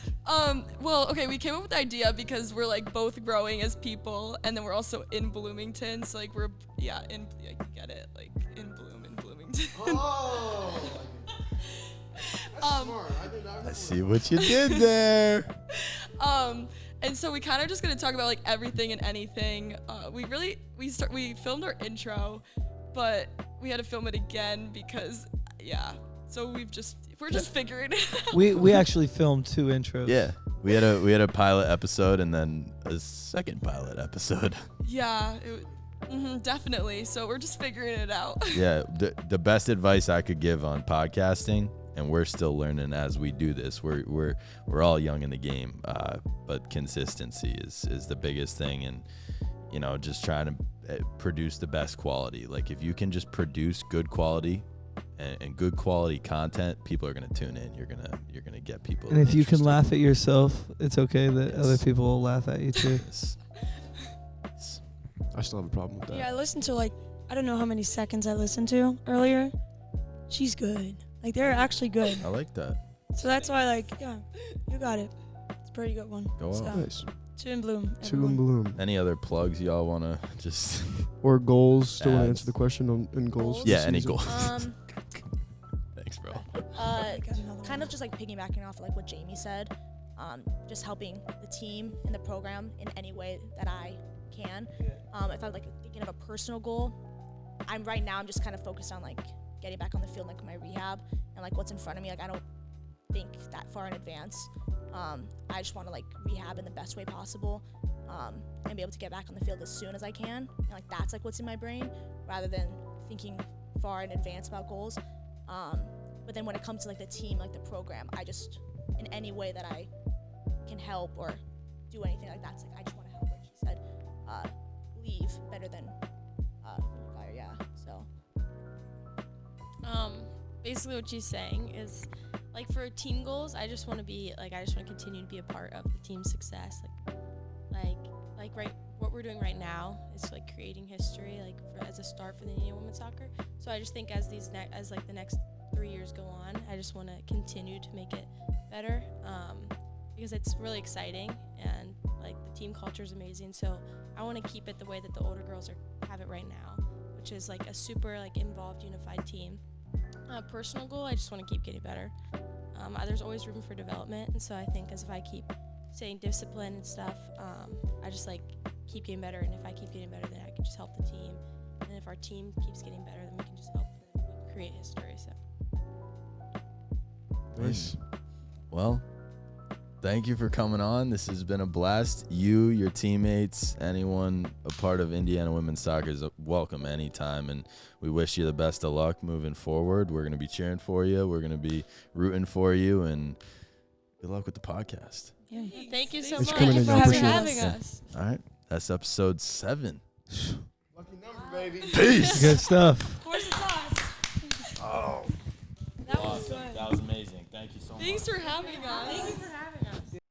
Well, okay, we came up with the idea because we're like both growing as people, and then we're also in Bloomington, so like we're you get it, like in Bloomington. Oh. That's smart. I see what you did there. And so we kind of just gonna talk about like everything and anything. We filmed our intro, but we had to film it again because so we're just figuring it out. We actually filmed 2 intros. Yeah, we had a pilot episode and then a second pilot episode. Yeah, definitely. So we're just figuring it out. Yeah, the best advice I could give on podcasting, and we're still learning as we do this. We're all young in the game, but consistency is the biggest thing, and just trying to produce the best quality. Like if you can just produce good quality and good quality content, people are gonna tune in. You're gonna get people. And if you can laugh at yourself, it's okay that other people will laugh at you too. I still have a problem with that. Yeah, I listened to I don't know how many seconds I listened to earlier. She's good. Like they're actually good. I like that. So that's why you got it. It's a pretty good one. Go on. So, Nice. 2 in Bloom. 2 in Bloom. Any other plugs y'all wanna just? Or goals. Still want to Ads. answer the question in goals. for the Yeah, any season? goals. Thanks, bro. Kind of just like piggybacking off like what Jamie said, just helping the team and the program in any way that I can. If I'm like thinking of a personal goal, I'm just kind of focused on like getting back on the field, like my rehab and like what's in front of me. Like I don't think that far in advance. I just want to like rehab in the best way possible, and be able to get back on the field as soon as I can. And like that's like what's in my brain, rather than thinking far in advance about goals. But then when it comes to like the team, like the program, I just in any way that I can help or do anything like that, it's like I just want to help. Like she said, leave better than fire. Yeah. So. Basically what she's saying is like for team goals, I just want to continue to be a part of the team's success. Like right, what we're doing right now is like creating history, as a start for the Indiana women's soccer. So I just think as the next 3 years go on, I just want to continue to make it better, because it's really exciting and like the team culture is amazing. So I want to keep it the way that the older girls have it right now, which is like a super like involved, unified team. Personal goal, I just want to keep getting better. There's always room for development, and so I think if I keep staying disciplined and stuff, I just like keep getting better, and if I keep getting better, then I can just help the team, and if our team keeps getting better, then we can just help them create history. So Nice. Well, thank you for coming on. This has been a blast. You, your teammates, anyone a part of Indiana women's soccer is welcome anytime, and we wish you the best of luck moving forward. We're going to be cheering for you. We're going to be rooting for you, and good luck with the podcast. Yeah. thank you so Thanks much for coming in, for y'all. Appreciate it. having us. All right, that's episode 7. Lucky number, baby. Peace. Good stuff. Of course it's us. Oh, That was good. that was amazing. Thank you so much. Thanks for having us. Thank you for having us.